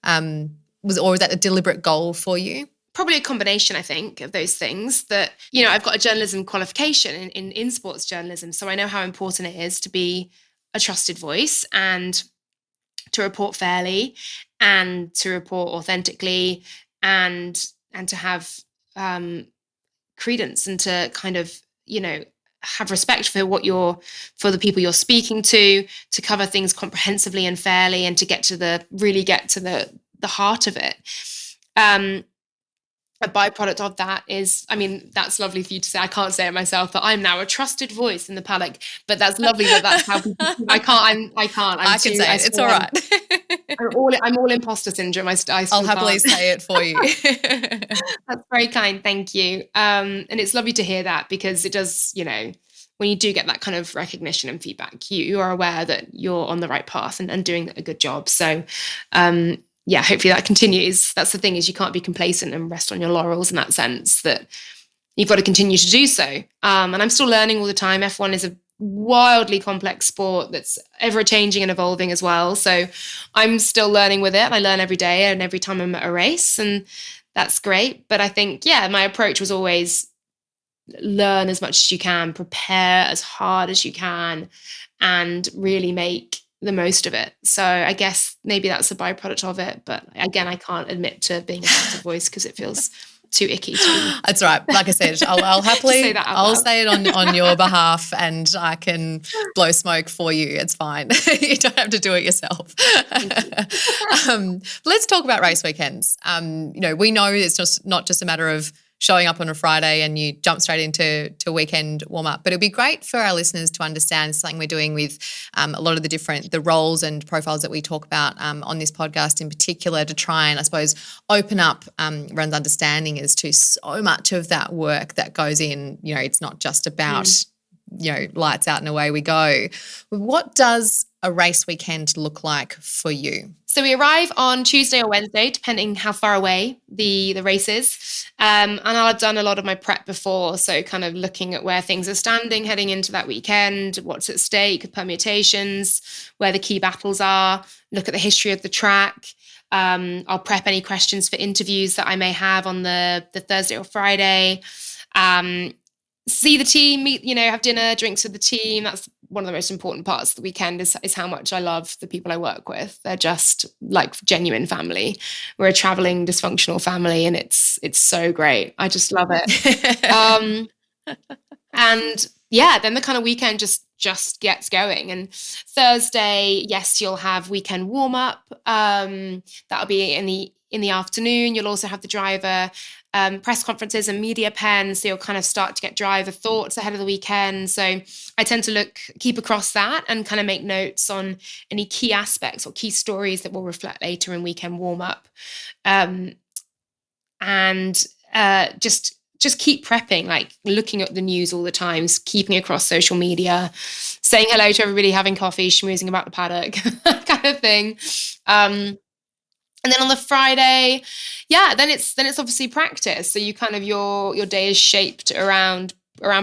Was that a deliberate goal for you? Probably a combination, I think, of those things. That, I've got a journalism qualification in sports journalism, so I know how important it is to be a trusted voice and to report fairly and to report authentically and to have credence and to kind of, have respect for for the people you're speaking to cover things comprehensively and fairly, and to get to the heart of it. A byproduct of that is, that's lovely for you to say. I can't say it myself, but I'm now a trusted voice in the paddock. But that's lovely that's how people. I can't. I can say it. It's all right. I'm all imposter syndrome. I'll happily say it for you. That's very kind. Thank you. And it's lovely to hear that, because it does, when you do get that kind of recognition and feedback, you are aware that you're on the right path and doing a good job. So, hopefully that continues. That's the thing, is you can't be complacent and rest on your laurels in that sense, that you've got to continue to do so. And I'm still learning all the time. F1 is a wildly complex sport that's ever changing and evolving as well. So I'm still learning with it. I learn every day and every time I'm at a race, and that's great. But I think, my approach was always learn as much as you can, prepare as hard as you can, and really make the most of it. So I guess maybe that's a byproduct of it. But again, I can't admit to being a trusted voice because it feels too icky to me. That's right. Like I said, I'll happily say I'll say it on your behalf, and I can blow smoke for you. It's fine. You don't have to do it yourself. Let's talk about race weekends. We know it's just not just a matter of showing up on a Friday and you jump straight into weekend warm-up. But it'd be great for our listeners to understand something we're doing with a lot of the roles and profiles that we talk about on this podcast in particular, to try and, I suppose, open up everyone's understanding as to so much of that work that goes in. It's not just about, lights out and away we go. What does a race weekend look like for you? So we arrive on Tuesday or Wednesday, depending how far away the race is. And I'll have done a lot of my prep before. So kind of looking at where things are standing heading into that weekend, what's at stake, permutations, where the key battles are, look at the history of the track. I'll prep any questions for interviews that I may have on the Thursday or Friday. See the team, meet, have dinner, drinks with the team. That's one of the most important parts of the weekend, is how much I love the people I work with. They're just like genuine family. We're a traveling dysfunctional family, and it's so great. I just love it. And then the kind of weekend just gets going. And Thursday, yes, you'll have weekend warm up. That'll be in the afternoon. You'll also have the driver press conferences and media pens, so you'll kind of start to get driver thoughts ahead of the weekend. So I tend to keep across that and kind of make notes on any key aspects or key stories that will reflect later in weekend warm-up. Just keep prepping, like looking at the news all the time, keeping across social media, saying hello to everybody, having coffee, schmoozing about the paddock, kind of thing. And then on the Friday, then it's obviously practice. So you kind of your day is shaped around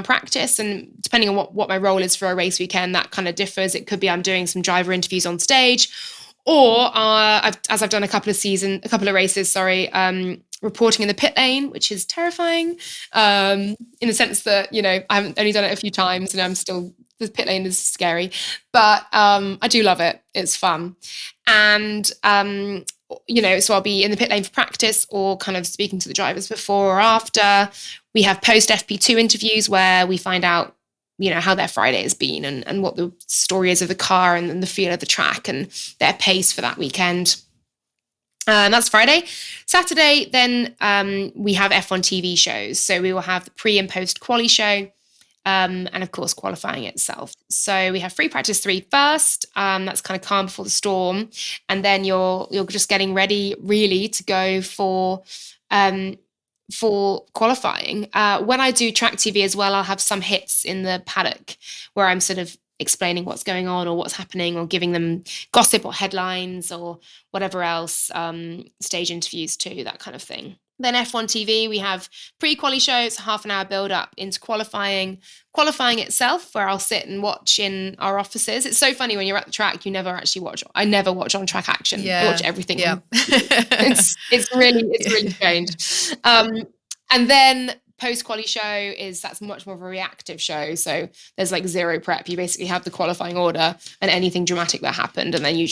practice, and depending on what my role is for a race weekend, that kind of differs. It could be I'm doing some driver interviews on stage, or as I've done a couple of races, reporting in the pit lane, which is terrifying, in the sense that I haven't only done it a few times, and the pit lane is scary, but I do love it. It's fun, and so I'll be in the pit lane for practice, or kind of speaking to the drivers before or after. We have post FP2 interviews where we find out, how their Friday has been, and what the story is of the car and the feel of the track and their pace for that weekend. That's Friday. Saturday, then we have F1 TV shows. So we will have the pre and post quali show. and of course qualifying itself. So we have free practice 3 first. That's kind of calm before the storm, and then you're just getting ready really to go for qualifying. When I do track TV as well, I'll have some hits in the paddock where I'm sort of explaining what's going on or what's happening, or giving them gossip or headlines or whatever else, stage interviews too, that kind of thing. Then F1 TV, we have pre-quali shows, half an hour build up into qualifying itself, where I'll sit and watch in our offices. It's so funny when you're at the track, you never actually watch. I never watch on track action. I watch everything. Yeah. it's really strange. And then post-quali show that's much more of a reactive show. So there's like zero prep. You basically have the qualifying order and anything dramatic that happened, and then you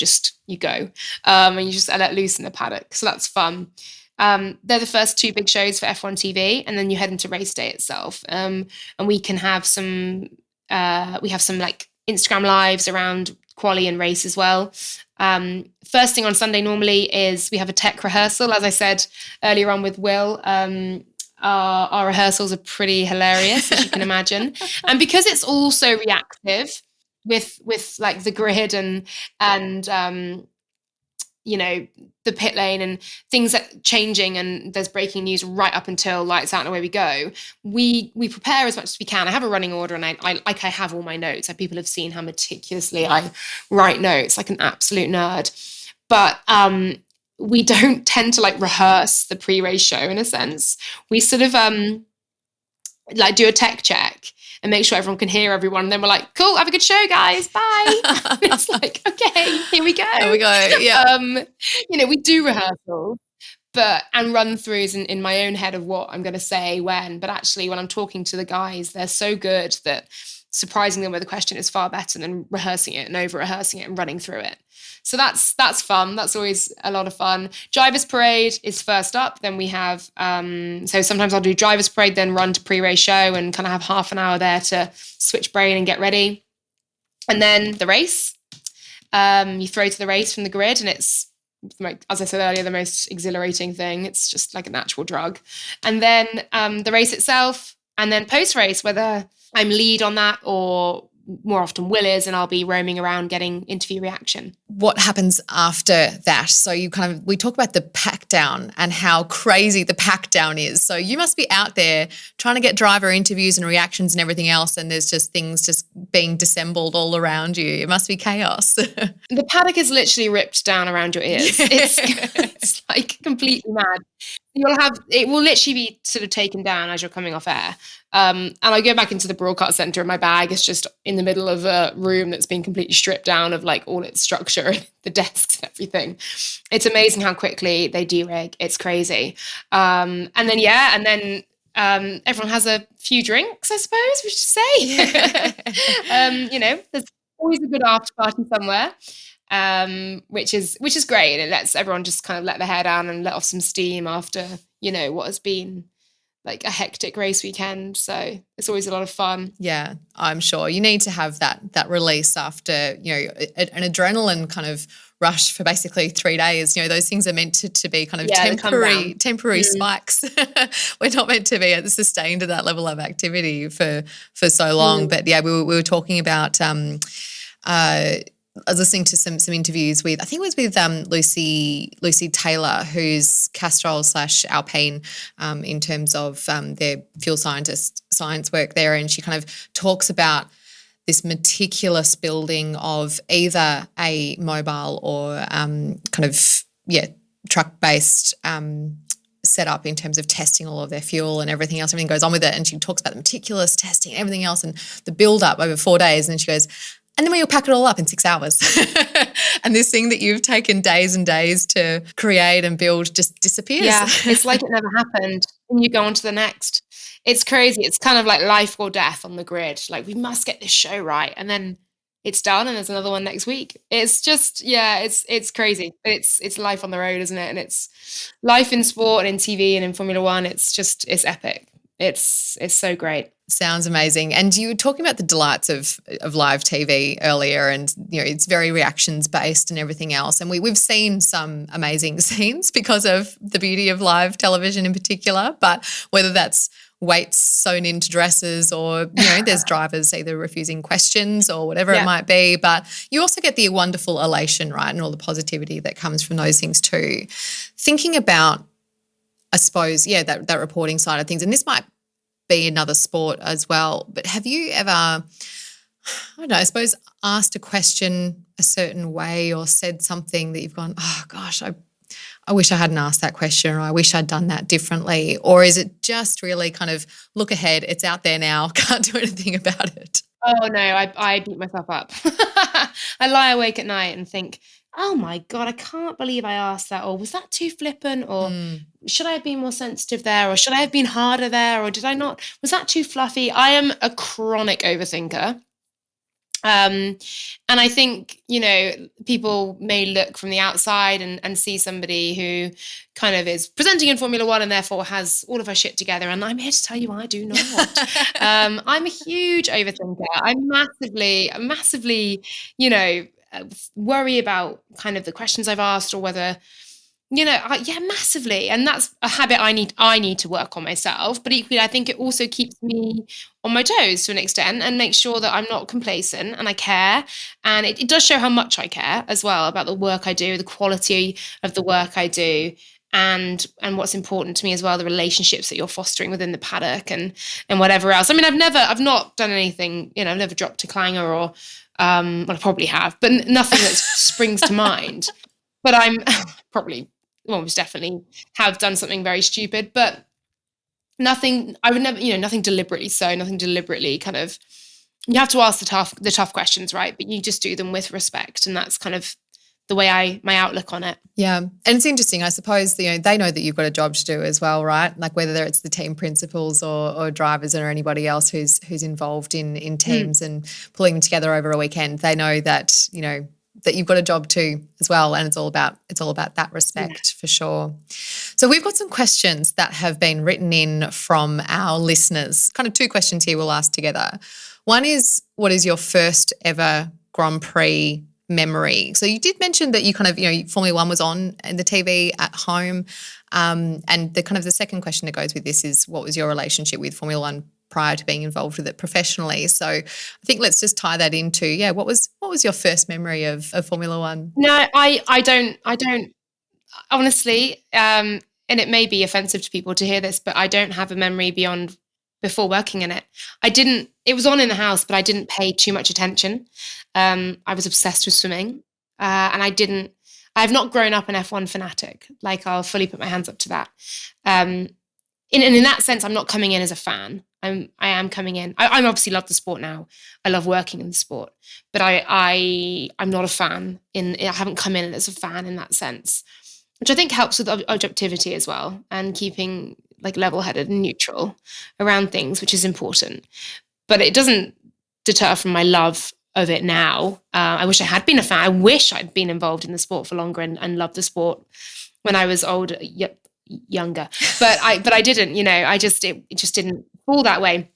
go and you just let loose in the paddock. So that's fun. They're the first 2 big shows for F1 TV, and then you head into race day itself. And we can have some like Instagram lives around quali and race as well. First thing on Sunday normally is we have a tech rehearsal, as I said earlier on with Will. Our rehearsals are pretty hilarious, as you can imagine. And because it's all so reactive with like the grid and the pit lane and things that changing, and there's breaking news right up until lights out and away we go. We prepare as much as we can. I have a running order, and I have all my notes. Like, people have seen how meticulously I write notes, like an absolute nerd. But we don't tend to like rehearse the pre-race show in a sense. We sort of like do a tech check and make sure everyone can hear everyone. And then we're like, cool, have a good show, guys. Bye. It's like, okay, here we go. There we go. Yeah. We do rehearsals, and run throughs in my own head of what I'm going to say when. But actually, when I'm talking to the guys, they're so good that surprising them with a question is far better than rehearsing it and over rehearsing it and running through it. So that's fun. That's always a lot of fun. Drivers Parade is first up. Then we have, so sometimes I'll do Drivers Parade, then run to pre-race show and kind of have half an hour there to switch brain and get ready. And then the race. You throw to the race from the grid, and it's, as I said earlier, the most exhilarating thing. It's just like a natural drug. And then the race itself, and then post-race, whether I'm lead on that or more often Will is, and I'll be roaming around getting interview reaction. What happens after that? So we talk about the pack down and how crazy the pack down is. So you must be out there trying to get driver interviews and reactions and everything else, and there's just things just being dissembled all around you. It must be chaos. The paddock is literally ripped down around your ears. It's like completely mad. It will literally be sort of taken down as you're coming off air. And I go back into the broadcast center, and my bag is just in the middle of a room that's been completely stripped down of like all its structure, the desks and everything. It's amazing how quickly they de-rig. It's crazy. And then everyone has a few drinks, I suppose we should say. There's always a good after party somewhere. Which is great. It lets everyone just kind of let their hair down and let off some steam after, what has been like a hectic race weekend. So it's always a lot of fun. Yeah, I'm sure you need to have that release after, an adrenaline kind of rush for basically 3 days. Those things are meant to be kind of temporary spikes. We're not meant to be sustained at that level of activity for so long. But yeah, we were talking about I was listening to some interviews with, I think it was with Lucy Taylor, who's Castrol / Alpine in terms of their fuel science work there, and she kind of talks about this meticulous building of either a mobile or truck-based setup in terms of testing all of their fuel and everything else. Everything goes on with it, and she talks about the meticulous testing and everything else and the build-up over 4 days, and then she goes, and then we'll pack it all up in 6 hours. And this thing that you've taken days and days to create and build just disappears. Yeah, it's like it never happened. And you go on to the next. It's crazy. It's kind of like life or death on the grid. Like, we must get this show right. And then it's done, and there's another one next week. It's just, it's crazy. It's life on the road, isn't it? And it's life in sport and in TV and in Formula One. It's epic. It's so great. Sounds amazing. And you were talking about the delights of live TV earlier, and it's very reactions based and everything else. And we've seen some amazing scenes because of the beauty of live television in particular. But whether that's weights sewn into dresses, or, there's drivers either refusing questions or whatever it might be. But you also get the wonderful elation, right, and all the positivity that comes from those things too. Thinking about, I suppose, that reporting side of things, and this might be another sport as well, but have you ever, I don't know, I suppose, asked a question a certain way or said something that you've gone, oh gosh, I wish I hadn't asked that question, or I wish I'd done that differently? Or is it just really kind of look ahead, it's out there now, can't do anything about it? Oh no, I beat myself up. I lie awake at night and think, oh my God, I can't believe I asked that. Or was that too flippant? Or should I have been more sensitive there? Or should I have been harder there? Or did I not? Was that too fluffy? I am a chronic overthinker. And I think, people may look from the outside and see somebody who kind of is presenting in Formula One and therefore has all of her shit together. And I'm here to tell you I do not. I'm a huge overthinker. I massively, worry about kind of the questions I've asked, or whether, massively. And that's a habit I need to work on myself. But equally, I think it also keeps me on my toes to an extent, and makes sure that I'm not complacent and I care. And it does show how much I care as well about the work I do, the quality of the work I do, and what's important to me as well, the relationships that you're fostering within the paddock and whatever else. I mean, I've not done anything, I've never dropped a clanger, or well, I probably have, but nothing that springs to mind. But I'm probably almost definitely have done something very stupid, but nothing, I would never, nothing deliberately kind of, you have to ask the tough questions, right? But you just do them with respect. And that's kind of the way my outlook on it. Yeah. And it's interesting, I suppose, they know that you've got a job to do as well, right? Like whether it's the team principals or drivers or anybody else who's involved in teams and pulling them together over a weekend, they know that, that you've got a job too as well, and it's all about that respect for sure. So we've got some questions that have been written in from our listeners. Kind of two questions here we'll ask together. One is, what is your first ever Grand Prix memory? So you did mention that you kind of, Formula One was on in the TV at home, and the kind of the second question that goes with this is, what was your relationship with Formula One prior to being involved with it professionally? So I think let's just tie that into, what was your first memory of Formula One? No, I don't honestly, and it may be offensive to people to hear this, but I don't have a memory beyond before working in it. It was on in the house, but I didn't pay too much attention. I was obsessed with swimming, and I have not grown up an F1 fanatic. Like, I'll fully put my hands up to that. In that sense, I'm not coming in as a fan. I am coming in. I obviously love the sport now. I love working in the sport, but I'm not a fan. I haven't come in as a fan in that sense, which I think helps with objectivity as well, and keeping like level-headed and neutral around things, which is important. But it doesn't deter from my love of it now. I wish I had been a fan. I wish I'd been involved in the sport for longer and loved the sport when I was older. Younger, but I didn't, it just didn't fall that way.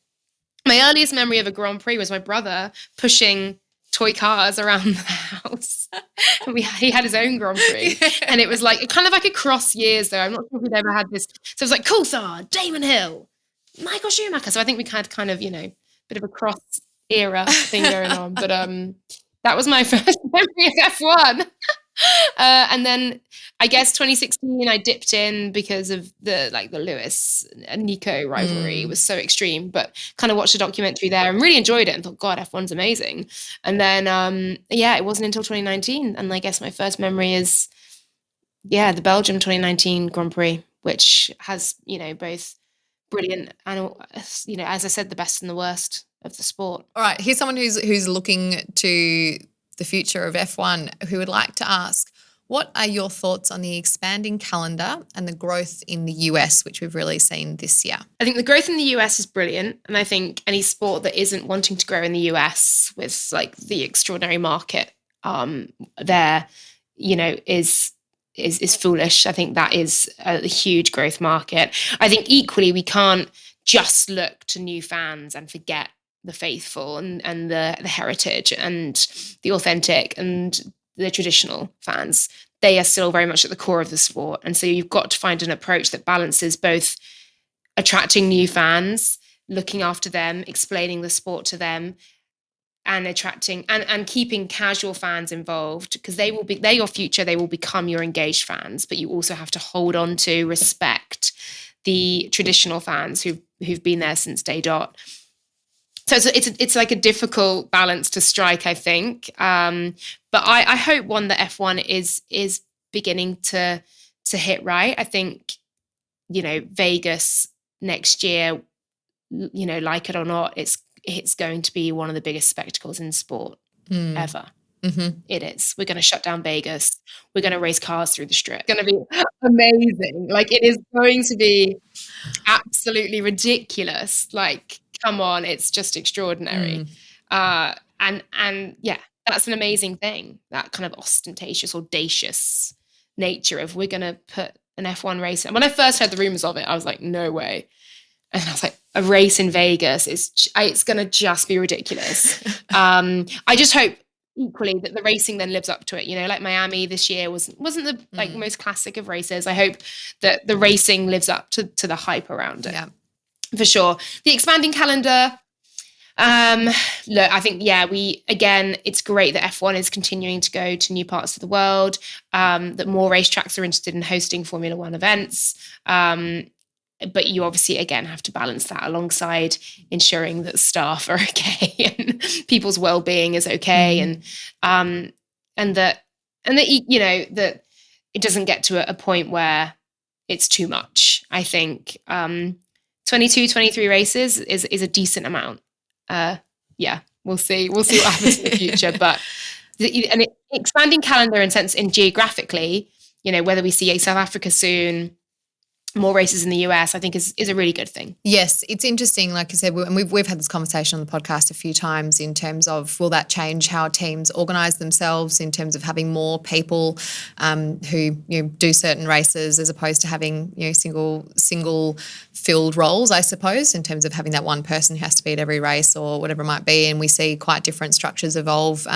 My earliest memory of a Grand Prix was my brother pushing toy cars around the house. And he had his own Grand Prix, and it was like kind of like across years though. I'm not sure if we'd ever had this. So it was like Coulthard, Damon Hill, Michael Schumacher. So I think we had kind of, bit of a cross era thing going on. But that was my first memory of F1. And then I guess 2016 I dipped in because of the Lewis and Nico rivalry was so extreme, but kind of watched a documentary there and really enjoyed it and thought, God, F1's amazing. And then it wasn't until 2019, and I guess my first memory is the Belgium 2019 Grand Prix, which has both brilliant and as I said, the best and the worst of the sport. All right, here's someone who's looking to the future of F1 who would like to ask, what are your thoughts on the expanding calendar and the growth in the US, which we've really seen this year? I think the growth in the US is brilliant. And I think any sport that isn't wanting to grow in the US with like the extraordinary market there, is foolish. I think that is a huge growth market. I think equally we can't just look to new fans and forget the faithful and the heritage and the authentic and the traditional fans. They are still very much at the core of the sport. And so you've got to find an approach that balances both attracting new fans, looking after them, explaining the sport to them, and attracting and keeping casual fans involved, because they're your future. They will become your engaged fans, but you also have to hold on to, respect the traditional fans who've been there since day dot. So it's like a difficult balance to strike, I think. But I hope one that F1 is beginning to hit right. I think, Vegas next year, like it or not, it's going to be one of the biggest spectacles in sport ever. Mm-hmm. It is. We're going to shut down Vegas. We're going to race cars through the strip. It's going to be amazing. Like, it is going to be absolutely ridiculous. Like, come on, it's just extraordinary. And yeah, that's an amazing thing. That kind of ostentatious, audacious nature of, we're going to put an F1 race. And when I first heard the rumors of it, I was like, no way. And I was like, a race in Vegas it's going to just be ridiculous. I just hope equally that the racing then lives up to it. Like Miami this year wasn't the most classic of races. I hope that the racing lives up to the hype around it. Yeah, for sure. The expanding calendar. Look, I think, it's great that F1 is continuing to go to new parts of the world, that more racetracks are interested in hosting Formula One events. But you obviously, again, have to balance that alongside ensuring that staff are okay and people's well-being is okay, and that that it doesn't get to a point where it's too much. I think 22, 23 races is a decent amount. We'll see what happens in the future. But an expanding calendar in geographically, whether we see South Africa soon, more races in the US, I think is a really good thing. Yes, it's interesting. Like I said, we've had this conversation on the podcast a few times in terms of, will that change how teams organise themselves in terms of having more people who do certain races, as opposed to having single filled roles, I suppose, in terms of having that one person who has to be at every race or whatever it might be. And we see quite different structures evolve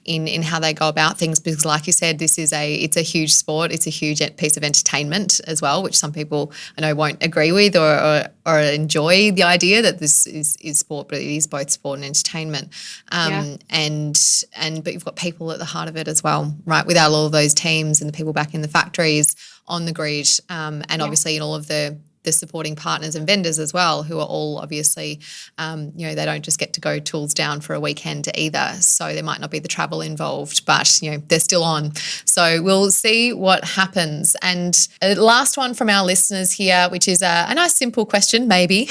in how they go about things, because, like you said, it's a huge sport. It's a huge piece of entertainment as well, which some people I know won't agree with or enjoy the idea that this is sport, but it is both sport and entertainment. But you've got people at the heart of it as well, right? Without all of those teams and the people back in the factories on the grid, obviously in all of the supporting partners and vendors as well, who are all obviously, they don't just get to go tools down for a weekend either. So there might not be the travel involved, but, they're still on. So we'll see what happens. And last one from our listeners here, which is a nice simple question, maybe.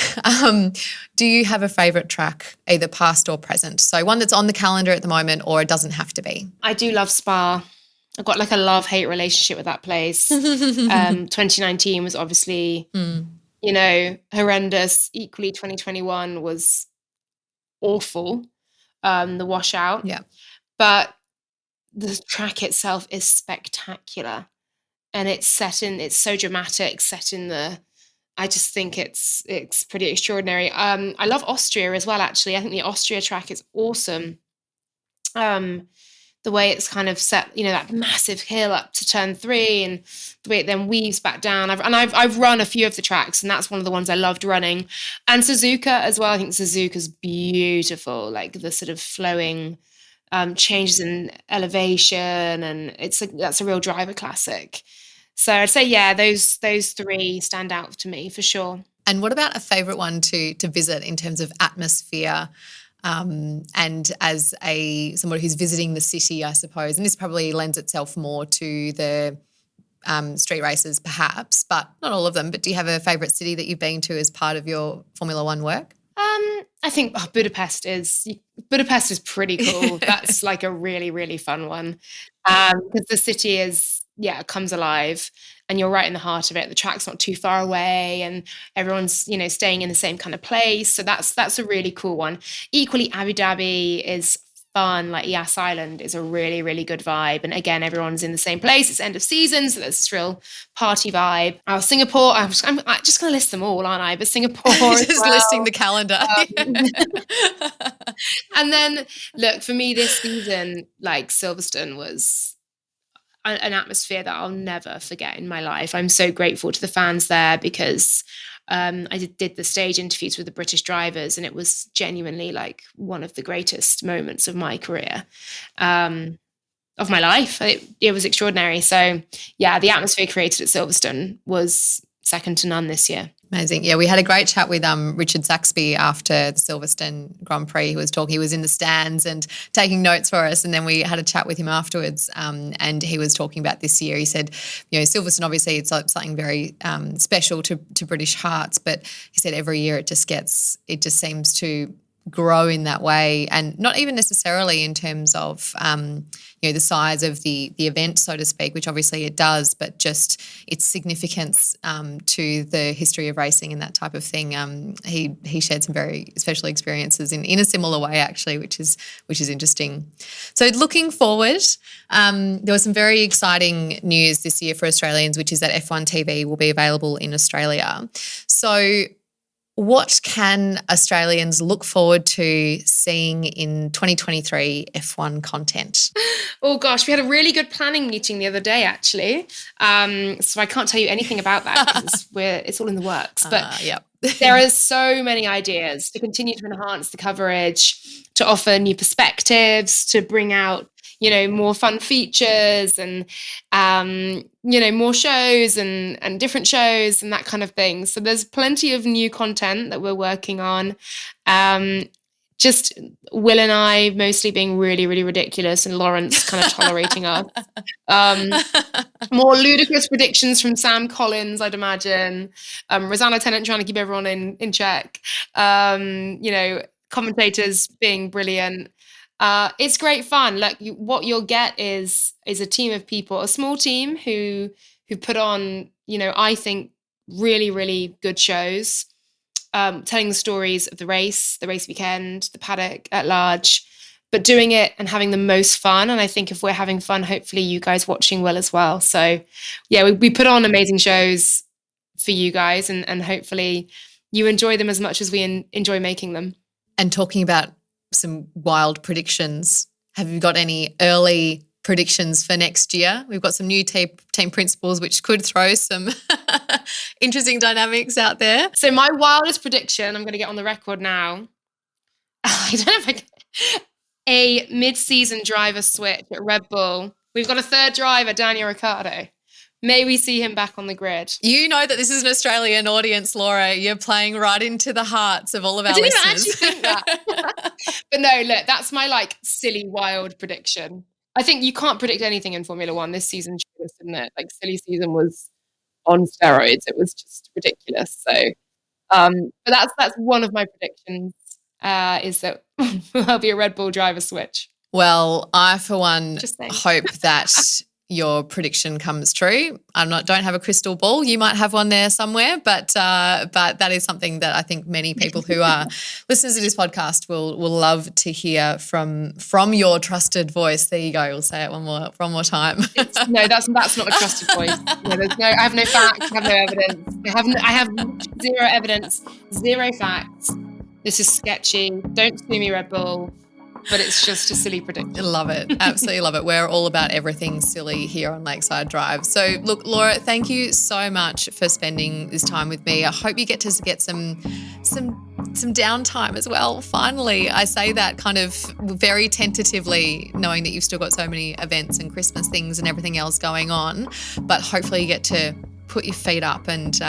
Do you have a favourite track, either past or present? So one that's on the calendar at the moment, or it doesn't have to be. I do love Spa. I've got like a love-hate relationship with that place. 2019 was obviously, horrendous. Equally, 2021 was awful, the washout. Yeah. But the track itself is spectacular. And it's so dramatic, I just think it's pretty extraordinary. I love Austria as well, actually. I think the Austria track is awesome. The way it's kind of set, that massive hill up to turn 3, and the way it then weaves back down. I've run a few of the tracks, and that's one of the ones I loved running. And Suzuka as well. I think Suzuka's beautiful, like the sort of flowing changes in elevation, and that's a real driver classic. So I'd say, those 3 stand out to me for sure. And what about a favourite one to visit in terms of atmosphere? And as somebody who's visiting the city, I suppose, and this probably lends itself more to the street races perhaps, but not all of them. But do you have a favourite city that you've been to as part of your Formula One work? I think Budapest is pretty cool. That's like a really, really fun one, because the city comes alive, and you're right in the heart of it. The track's not too far away, and everyone's staying in the same kind of place. So that's a really cool one. Equally, Abu Dhabi is fun. Like Yas Island is a really, really good vibe, and again, everyone's in the same place. It's end of season, so there's this real party vibe. Singapore, I'm just going to list them all, aren't I? But Singapore, just listing the calendar. And then look, for me this season, like Silverstone was an atmosphere that I'll never forget in my life. I'm so grateful to the fans there, because I did the stage interviews with the British drivers, and it was genuinely like one of the greatest moments of my career, of my life. It was extraordinary. So yeah, the atmosphere created at Silverstone was second to none this year. Amazing. Yeah, we had a great chat with Richard Saxby after the Silverstone Grand Prix. He was in the stands and taking notes for us, and then we had a chat with him afterwards, and he was talking about this year. He said, Silverstone, obviously it's something very special to British hearts, but he said every year it just seems to grow in that way, and not even necessarily in terms of the size of the event, so to speak, which obviously it does, but just its significance to the history of racing and that type of thing. He shared some very special experiences in a similar way, actually, which is interesting. So looking forward, there was some very exciting news this year for Australians, which is that F1 TV will be available in Australia. So what can Australians look forward to seeing in 2023 F1 content? Oh gosh, we had a really good planning meeting the other day, actually. So I can't tell you anything about that because it's all in the works. But there are so many ideas to continue to enhance the coverage, to offer new perspectives, to bring out more fun features and, more shows and different shows and that kind of thing. So there's plenty of new content that we're working on. Just Will and I mostly being really, really ridiculous and Lawrence kind of tolerating us. More ludicrous predictions from Sam Collins, I'd imagine. Rosanna Tennant trying to keep everyone in check. Commentators being brilliant. It's great fun. Like what you'll get is a team of people, a small team who put on, I think really, really good shows, telling the stories of the race weekend, the paddock at large, but doing it and having the most fun. And I think if we're having fun, hopefully you guys watching will as well. So yeah, we put on amazing shows for you guys and hopefully you enjoy them as much as we enjoy making them. And talking about some wild predictions, have you got any early predictions for next year? We've got some new team principals which could throw some interesting dynamics out there. So my wildest prediction, I'm going to get on the record now. I don't know if I can. A mid-season driver switch at Red Bull. We've got a third driver, Daniel Ricciardo. May we see him back on the grid. You know that this is an Australian audience, Laura. You're playing right into the hearts of all of our listeners. I didn't actually think that. But no, look, that's my silly, wild prediction. I think you can't predict anything in Formula One. This season, didn't it? Silly season was on steroids. It was just ridiculous. So, but that's one of my predictions, is that there'll be a Red Bull driver switch. Well, I, for one, hope that your prediction comes true. Don't have a crystal ball. You might have one there somewhere, but that is something that I think many people who are listeners to this podcast will love to hear from your trusted voice. There you go. We'll say it one more time. No, that's not a trusted voice. I have no facts. I have no evidence. I have zero evidence, zero facts. This is sketchy. Don't sue me, Red Bull. But it's just a silly prediction. Love it. Absolutely love it. We're all about everything silly here on Lakeside Drive. So look, Laura, thank you so much for spending this time with me. I hope you get to get some downtime as well. Finally, I say that kind of very tentatively, knowing that you've still got so many events and Christmas things and everything else going on. But hopefully you get to put your feet up and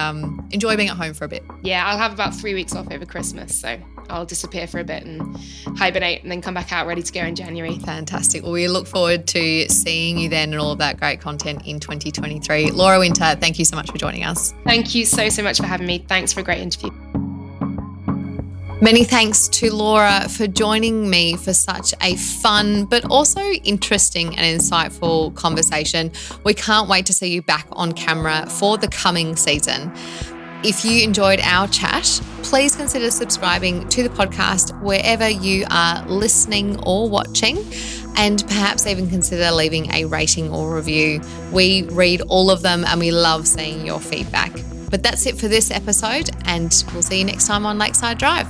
enjoy being at home for a bit. Yeah, I'll have about 3 weeks off over Christmas, so I'll disappear for a bit and hibernate and then come back out ready to go in January. Fantastic. Well, we look forward to seeing you then and all of that great content in 2023. Laura Winter, thank you so much for joining us. Thank you so much for having me. Thanks for a great interview. Many thanks to Laura for joining me for such a fun but also interesting and insightful conversation. We can't wait to see you back on camera for the coming season. If you enjoyed our chat, please consider subscribing to the podcast wherever you are listening or watching, and perhaps even consider leaving a rating or review. We read all of them and we love seeing your feedback. But that's it for this episode, and we'll see you next time on Lakeside Drive.